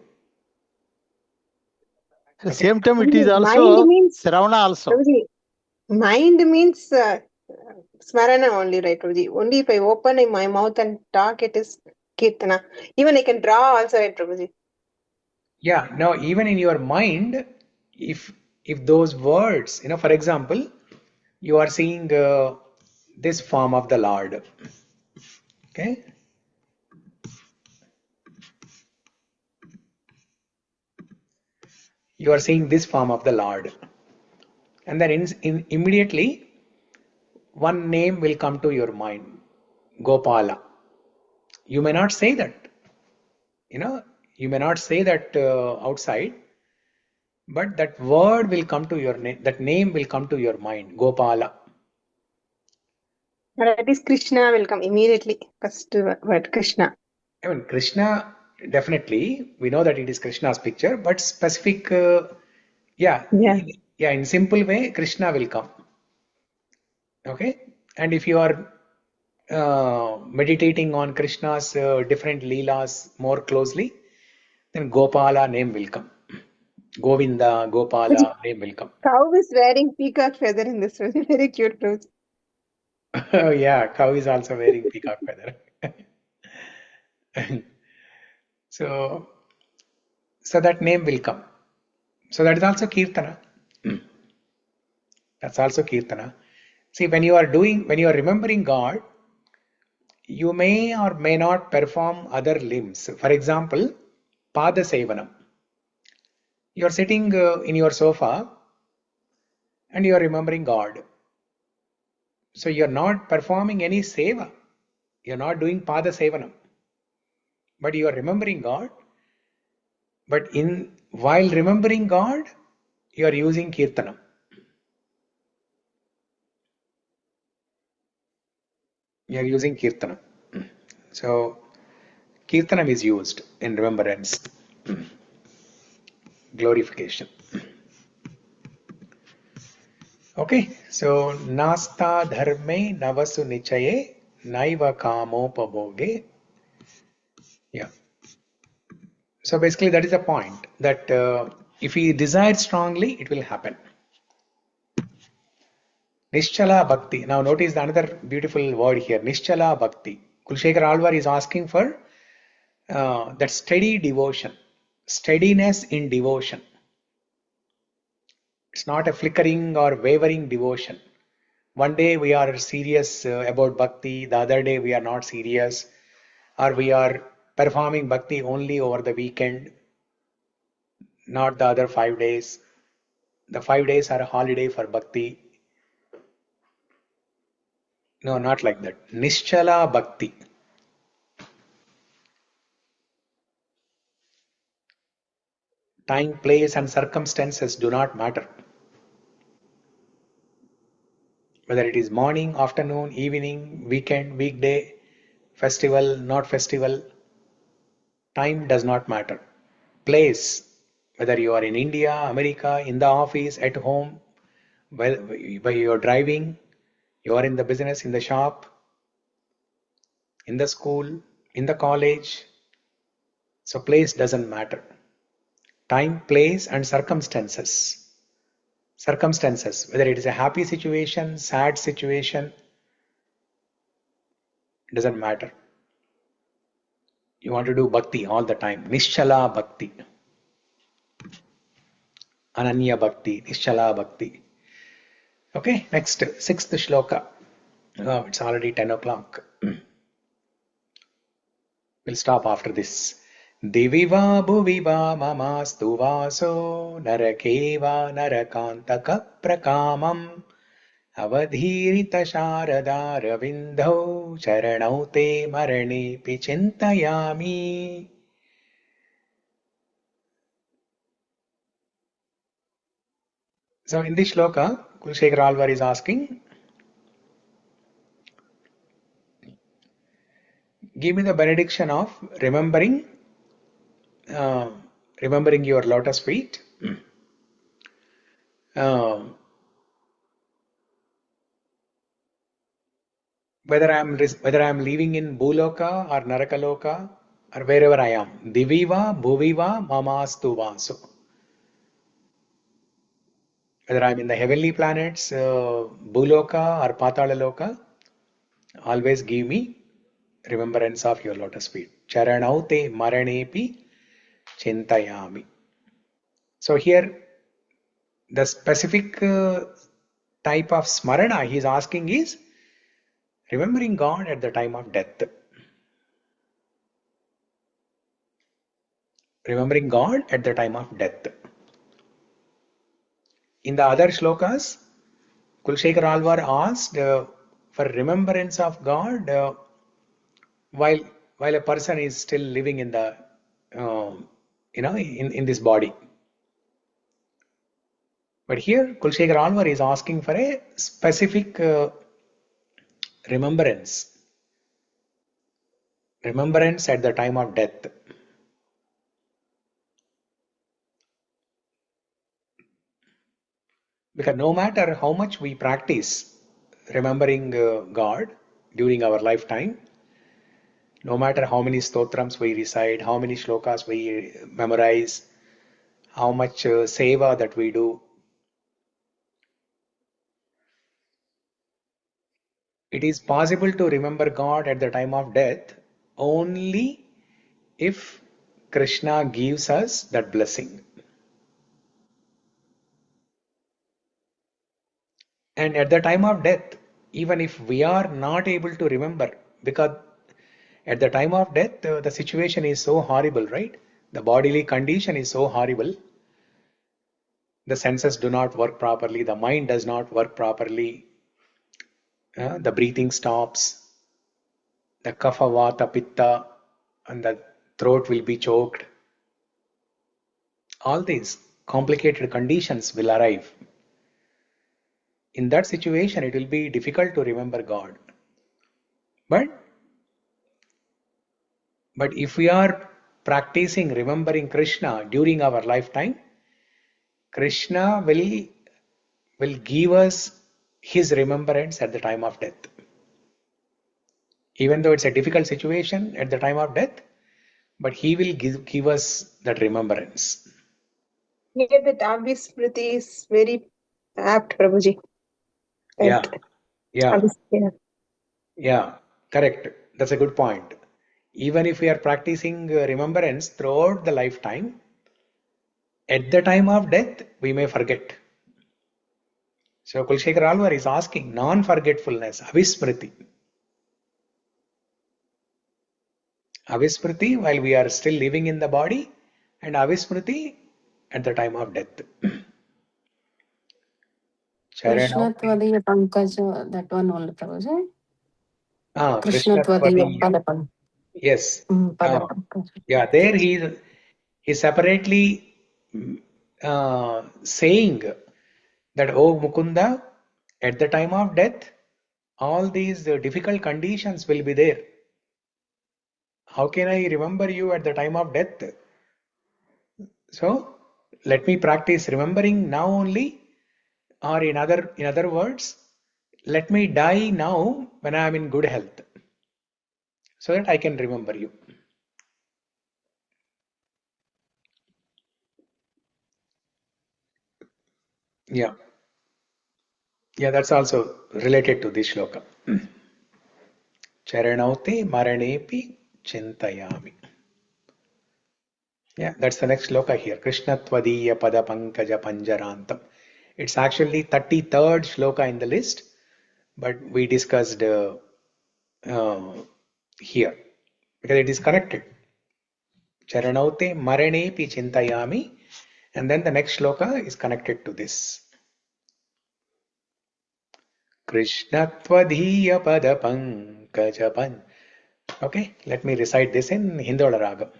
S7: At the same time, it
S4: Only
S7: is
S4: mind
S7: also
S4: means,
S7: Shravana also.
S4: Prabhuji, mind means smarana only, right, Prabhuji? Only if I open my mouth and talk, it is kirtana. Even I can draw also, right, Prabhuji?
S1: Yeah, now even in your mind, if those words, for example, you are seeing this form of the Lord, okay? You are seeing this form of the Lord, and then immediately one name will come to your mind, Gopala. You may not say that, you may not say that outside, but that word will come to your name, that name will come to your mind, Gopala.
S4: That is Krishna will come immediately. First word, Krishna.
S1: I mean, Krishna, definitely, we know that it is Krishna's picture, but specific, yeah,
S4: Yeah.
S1: in simple way, Krishna will come. Okay, and if you are meditating on Krishna's different leelas more closely, then Gopala name will come. Govinda, Gopala name will come.
S4: Cow is wearing peacock feather in this one. Very cute, Prabhuji.
S1: Yeah, cow is also wearing peacock feather. So, that name will come. So that is also Kirtana. That's also Kirtana. See, when you are remembering God, you may or may not perform other limbs. For example, Pada Sevanam. You are sitting in your sofa and you are remembering God. So you are not performing any seva. You are not doing Pada Sevanam. But you are remembering God. But while remembering God, you are using Kirtanam. You are using Kirtanam. So Kirtanam is used in remembrance, glorification. Okay, so Nasta Dharme Navasu Nichaye Naiva Kamopabhoge. Yeah. So basically that is the point, that if we desire strongly, it will happen. Nischala Bhakti. Now notice the another beautiful word here, Nischala Bhakti. Kulasekhara Alvar is asking for that steady devotion, steadiness in devotion. It's not a flickering or wavering devotion. One day we are serious about bhakti, the other day we are not serious, or we are performing bhakti only over the weekend, not the other 5 days. The 5 days are a holiday for bhakti. No, not like that. Nischala bhakti. Time, place, and circumstances do not matter. Whether it is morning, afternoon, evening, weekend, weekday, festival, not festival, time does not matter. Place, whether you are in India, America, in the office, at home, while you are driving, you are in the business, in the shop, in the school, in the college. So place doesn't matter. Time, place, and circumstances. Circumstances, whether it is a happy situation, sad situation, it doesn't matter. You want to do bhakti all the time. Nischala bhakti. Ananya bhakti. Nischala bhakti. Okay, next, sixth shloka. Oh, it's already 10 o'clock. We'll stop after this. Diviva bhuviva mamastu vaso narakeva narakantaka prakamam avadhirita sharada ravindhau charanau te marane pichintayami. So in this shloka, Kulasekhara Alvar is asking, give me the benediction of remembering remembering your lotus feet. Whether I'm living in Bhuloka or Narakaloka or wherever I am, Diviva, Bhuviva, Mamastu Vasu. Whether I'm in the heavenly planets, Bhuloka or Patalaloka, always give me remembrance of your lotus feet. Charanaute Maranepi Chintayami. So here, the specific type of smarana he is asking is remembering God at the time of death. Remembering God at the time of death. In the other slokas, Kulasekhara Alvar asked for remembrance of God while a person is still living in the in this body. But here Kulasekhara Alvar is asking for a specific remembrance at the time of death. Because no matter how much we practice remembering God during our lifetime, no matter how many stotrams we recite, how many slokas we memorize, how much seva that we do, it is possible to remember God at the time of death only if Krishna gives us that blessing. And at the time of death, even if we are not able to remember, because at the time of death, the situation is so horrible, right? The bodily condition is so horrible. The senses do not work properly. The mind does not work properly. The breathing stops. The kapha, vata, pitta, and the throat will be choked. All these complicated conditions will arrive. In that situation, it will be difficult to remember God. But if we are practicing remembering Krishna during our lifetime, Krishna will give us his remembrance at the time of death. Even though it's a difficult situation at the time of death, but he will give us that remembrance.
S4: Here that Abhismriti is very apt, Prabhuji.
S1: Yeah.
S4: Yeah.
S1: Correct. That's a good point. Even if we are practicing remembrance throughout the lifetime, at the time of death, we may forget. So Kulasekhara Alvar is asking non-forgetfulness, avismriti. Avismriti while we are still living in the body, and avismriti at the time of death.
S5: Krishna Tvadiya Pankaja, that one only, Prabhuji.
S1: Krishna
S5: Tvadiya Padapan.
S1: Yes.
S5: Padapan.
S1: Yeah, there he separately saying that, oh Mukunda, at the time of death, all these difficult conditions will be there. How can I remember you at the time of death? So let me practice remembering now only, or in other words, let me die now when I am in good health, so that I can remember you. Yeah, that's also related to this shloka. Charanaute maranepi chintayami. Yeah, that's the next shloka here. Krishna tvadiya pada pankaja panjarantam. It's actually 33rd shloka in the list, but we discussed here because it is connected. Charanaute maranepi chintayami, and then the next shloka is connected to this. Krishna tvadiya pada pankaja pan. Okay, let me recite this in Hindola Raga.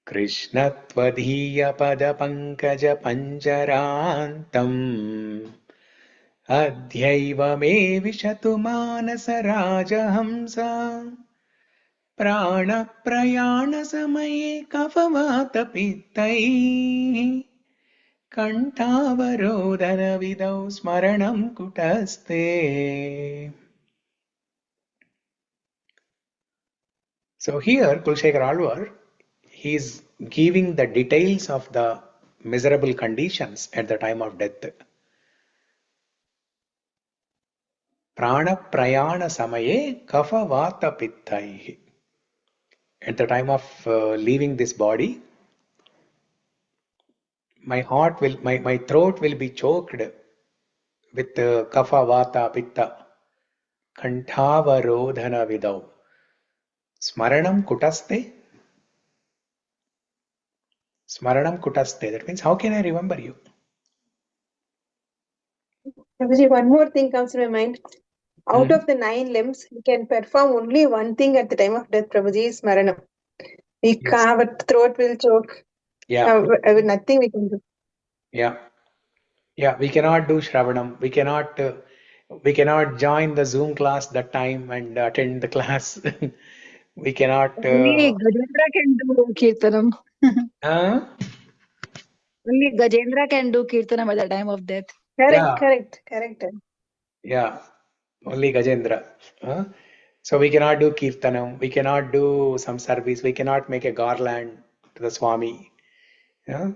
S1: Krishna tvadiya pada pankaja panjarantam adhyaiva me vishatu manasa rajahamsa प्राणप्रयाणसमये कफवातपित्तैः कण्ठावरोधनविधौ स्मरणं कुटस्ते. So here Kulasekhara Alvar, he is giving the details of the miserable conditions at the time of death. Prana prayana samaye kapha vata pittaihi. At the time of leaving this body, my throat will be choked with kapha vata pitta. Kantavarodhana vidau. Smaranam kutaste. Smaranam kutaste. That means, how can I remember you?
S4: Prabhuji, one more thing comes to my mind. Out of the 9 limbs, we can perform only one thing at the time of death, Prabhuji, is Smaranam. Our throat will choke.
S1: Yeah.
S4: Nothing we can do.
S1: Yeah. Yeah. We cannot do Shravanam. We cannot join the Zoom class that time and attend the class. We cannot.
S6: Only Gajendra can do Kirtanam. Only Gajendra can do Kirtanam at the time of death.
S4: Correct.
S1: Yeah. Only Gajendra. So we cannot do Kirtanam. We cannot do some service. We cannot make a garland to the Swami. Yeah.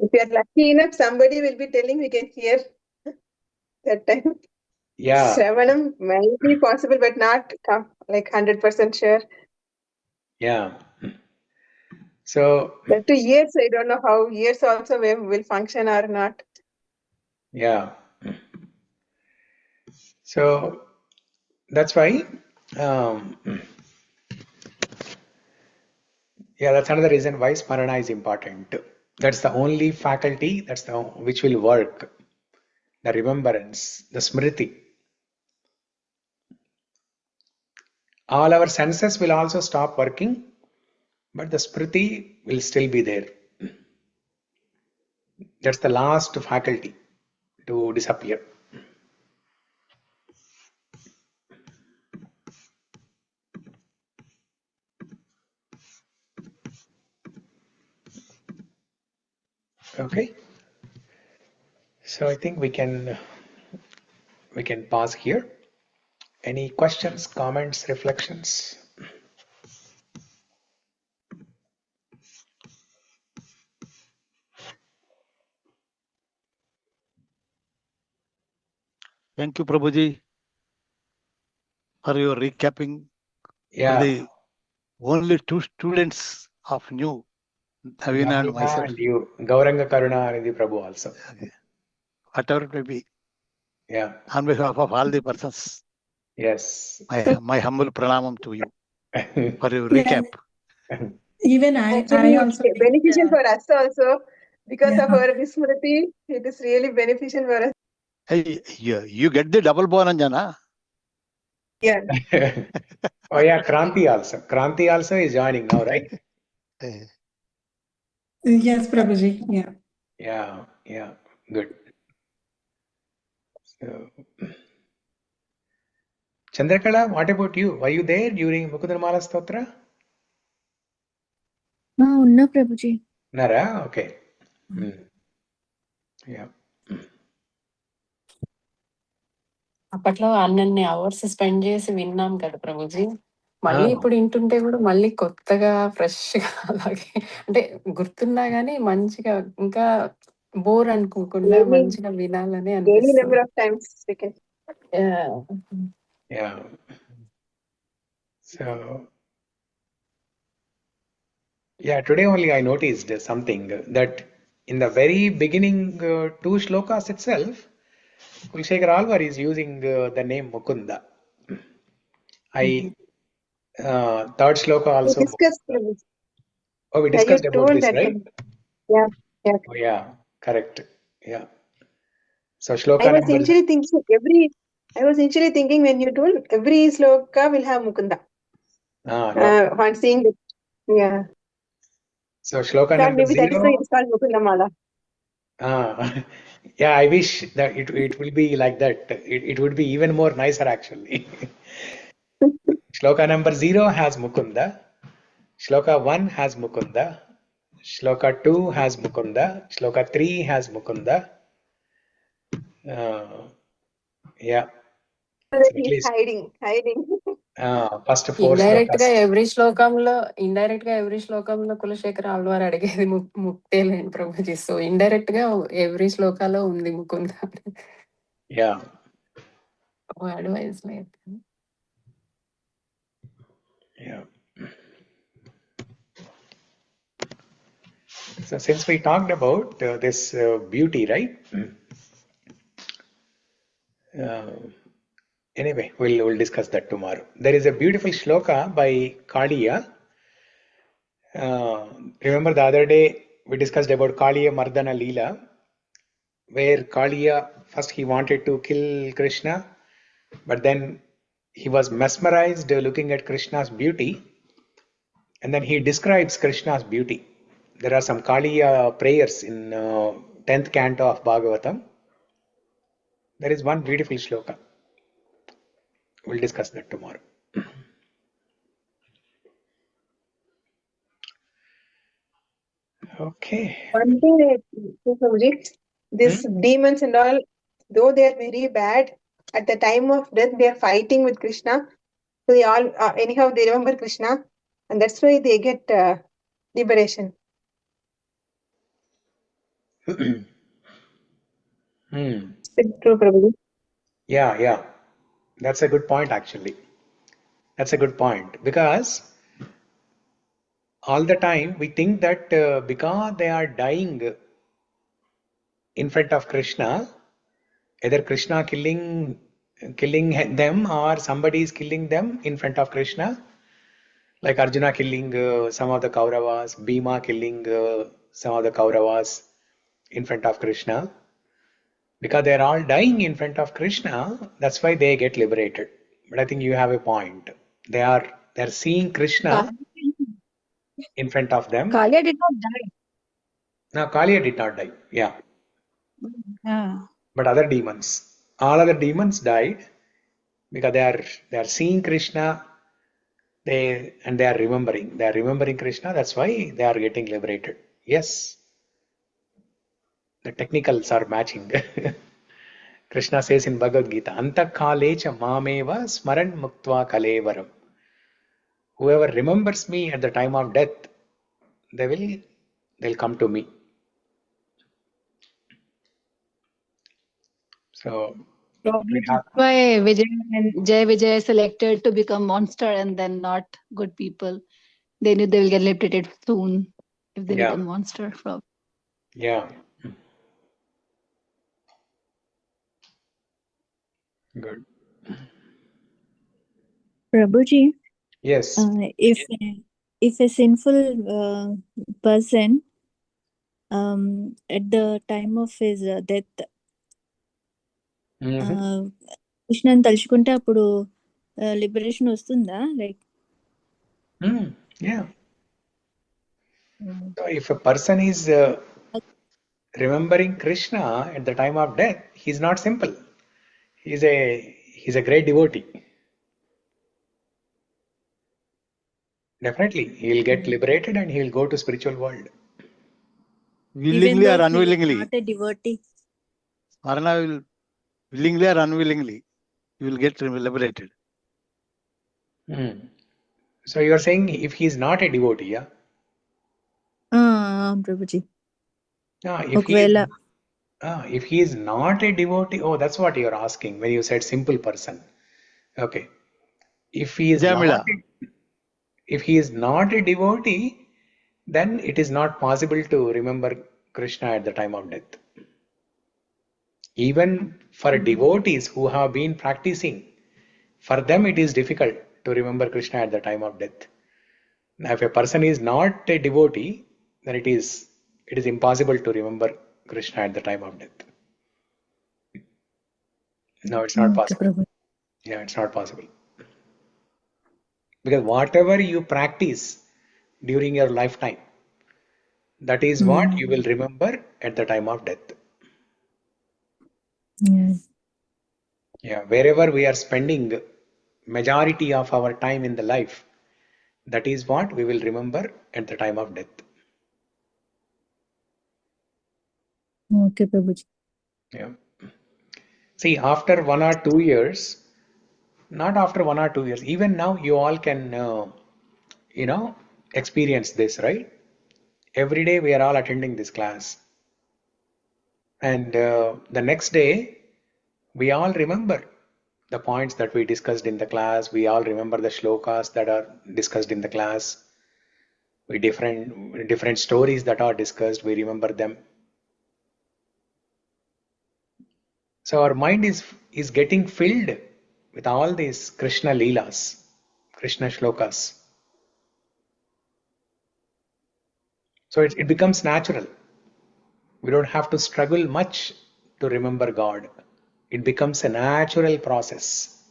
S4: If we are lucky enough, somebody will be telling, we can hear that time.
S1: Yeah.
S4: Shravanam might be possible, but not like 100% sure.
S1: Yeah. So.
S4: But to ears, I don't know how ears also will function or not.
S1: Yeah. So that's why. Yeah, that's another reason why Smarana is important. That's the only faculty which will work. The remembrance, the smriti. All our senses will also stop working, but the smriti will still be there. That's the last faculty to disappear. Okay. So I think we can pause here. Any questions, comments, reflections?
S7: Thank you, Prabhuji, for your recapping.
S1: Yeah.
S7: For the only 2 students of new, Navina and myself.
S1: And you, Gauranga Karuna Nidhi Prabhu also.
S7: Okay. Whatever it may be.
S1: Yeah.
S7: On behalf of all the persons.
S1: Yes.
S7: My humble pranamam to you for your recap.
S8: Even I also
S4: beneficial for us also, because of our vismriti. It is really beneficial for us.
S7: Hey, you get the double bonus, Jana.
S4: Yeah.
S1: Oh yeah, Kranti also. Kranti also is joining now, right?
S8: Yes, Prabhuji.
S1: Yeah. Good. So, Chandrakala, what about you? Were you there during Mukunda Mala Stotra?
S9: No, Prabhuji.
S1: Nara? Okay. Yeah.
S5: అప్పట్లో అన్నన్ని hours spend చేసి విన్నాం కదా ప్రభుజీ. మళ్ళీ ఇప్పుడు వింటుంటే కూడా మళ్ళీ కొత్తగా ఫ్రెష్గా అలాగే అంటే గుర్తున్నా గానీ మంచిగా ఇంకా బోర్ అనుకోకుండా మంచిగా వినాలని అనిపిస్తుంది.
S1: Yeah. So yeah, today only I noticed something that in the very beginning 2 shlokas itself, Kulasekhara Alvar is using the name Mukunda. Third shloka also.
S4: We discussed.
S1: We discussed about this, right?
S4: Yeah.
S1: Oh yeah, correct. Yeah. So shloka
S4: I was initially thinking when you told every sloka will have Mukunda.
S1: No.
S4: On seeing it. Yeah.
S1: So shloka number
S4: maybe
S1: 0.
S4: That is why it's called Mukunda Mala.
S1: Yeah, I wish that it will be like that. It would be even more nicer actually. Shloka number 0 has Mukunda. Shloka 1 has Mukunda. Shloka 2 has Mukunda. Shloka 3 has Mukunda. Yeah. So at
S4: He's
S1: least
S4: hiding.
S1: first 4
S5: indirect గా
S1: slokas.
S5: Every శ్లోకంలో కులశేఖర ఆళ్వార్ అడిగేది ముక్తేలేండి Prabhuji. So indirect గా every శ్లోకాలో ఉంది Mukunda.
S1: Yeah.
S5: Advice లేదు.
S1: Yeah. So since we talked about this beauty, right? Anyway, we'll discuss that tomorrow. There is a beautiful shloka by Kaliya. Remember the other day we discussed about Kaliya Mardana Leela, where Kaliya first he wanted to kill Krishna, but then he was mesmerized looking at Krishna's beauty, and then he describes Krishna's beauty. There are some Kaliya prayers in 10th canto of Bhagavatam. There is one beautiful shloka. We'll discuss that tomorrow. Okay.
S4: One thing, Prabhuji, these demons and all, though they are very bad, at the time of death they are fighting with Krishna. So they all, anyhow, they remember Krishna, and that's why they get liberation. True, Prabhuji.
S1: Yeah. That's a good point, actually. That's a good point. Because all the time we think that because they are dying in front of Krishna, either Krishna killing them or somebody is killing them in front of Krishna, like Arjuna killing some of the Kauravas, Bhima killing some of the Kauravas in front of Krishna. Because they are all dying in front of Krishna, that's why they get liberated. But I think you have a point. They're seeing Krishna in front of them.
S6: Kaliya did not die.
S1: No, Kaliya did not die. Yeah.
S6: Yeah.
S1: But other demons, all other demons died because they are seeing Krishna. They are remembering. They are remembering Krishna. That's why they are getting liberated. Yes. The technicals are matching. Krishna says in Bhagavad Gita, Anta kalecha mameva smaran muktva kalevaram. Whoever remembers me at the time of death, they'll come to me. So
S6: Probably that's why Vijay and Jai Vijay selected to become monster and then not good people. They knew they will get liberated soon if they become monster. Probably.
S1: Yeah. Good.
S9: Prabhuji,
S1: Yes.
S9: If a sinful person at the time of his death కృష్ణని తలుచుకుంటే అప్పుడు liberation వస్తుందా? Like
S1: Yeah. So if a person is remembering Krishna at the time of death, he's not simple. He's a great devotee. Definitely, he'll get liberated and he'll go to spiritual world.
S7: Willingly or unwillingly.
S9: Not a devotee.
S7: Varna will willingly or unwillingly, you will get liberated.
S1: So you are saying if he is not a devotee, yeah?
S9: Prabhuji.
S1: If he is not a devotee, that's what you are asking when you said simple person. Okay. If he is not a devotee, then it is not possible to remember Krishna at the time of death. Even for devotees who have been practicing, for them it is difficult to remember Krishna at the time of death. Now, if a person is not a devotee, then it is impossible to remember Krishna at the time of death. No, it's not possible. Yeah, it's not possible. Because whatever you practice during your lifetime, that is what you will remember at the time of death. Yeah, wherever we are spending majority of our time in the life, that is what we will remember at the time of death.
S9: Okay, Prabhuji.
S1: Yeah. See, after 1 or 2 years, not after 1 or 2 years, even now you all can, experience this, right? Every day we are all attending this class. And the next day, we all remember the points that we discussed in the class. We all remember the slokas that are discussed in the class. We different stories that are discussed, we remember them. So our mind is getting filled with all these Krishna Leelas, Krishna shlokas. So it becomes natural. We don't have to struggle much to remember God. It becomes a natural process.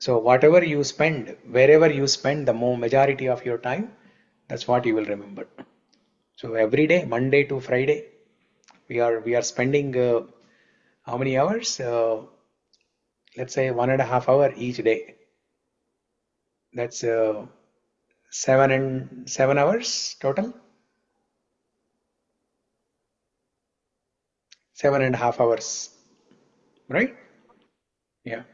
S1: So whatever you spend, wherever you spend the majority of your time, that's what you will remember. So every day, Monday to Friday, we are spending how many hours? Let's say 1.5 hours each day. That's 7 hours total. 7.5 hours, right? Yeah.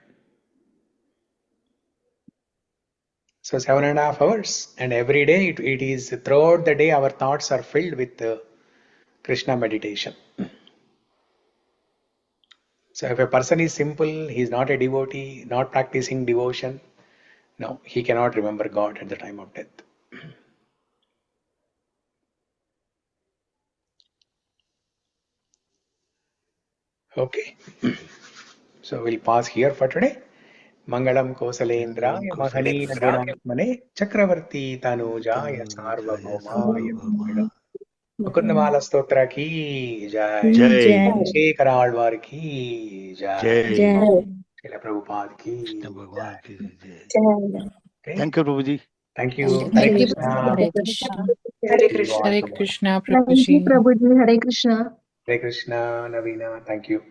S1: So 7.5 hours, and every day it is throughout the day our thoughts are filled with Krishna meditation. So if a person is simple, he is not a devotee, not practicing devotion, no, he cannot remember God at the time of death. Okay. So we'll pause here for today. Mangalam Kosalendraya Mahanina Gunatmane Chakravarti Tanujaya Sarvabhaumaya Mukunda Mālā Stotra ki jai.
S9: Jai.
S1: Kulasekhara Alvar ki jai.
S9: Jai.
S1: Srila Prabhupada ki jai. Okay.
S7: Thank you, Prabhuji.
S1: Thank you.
S4: Thank
S1: Hare
S4: you.
S1: Krishna.
S5: Hare Krishna.
S4: Hare
S1: See you all
S2: Hare
S1: tomorrow.
S2: Krishna,
S4: Thank you,
S2: Prabhuji.
S4: Prabhuji. Hare Krishna.
S1: Hare Krishna, Navina. Thank you.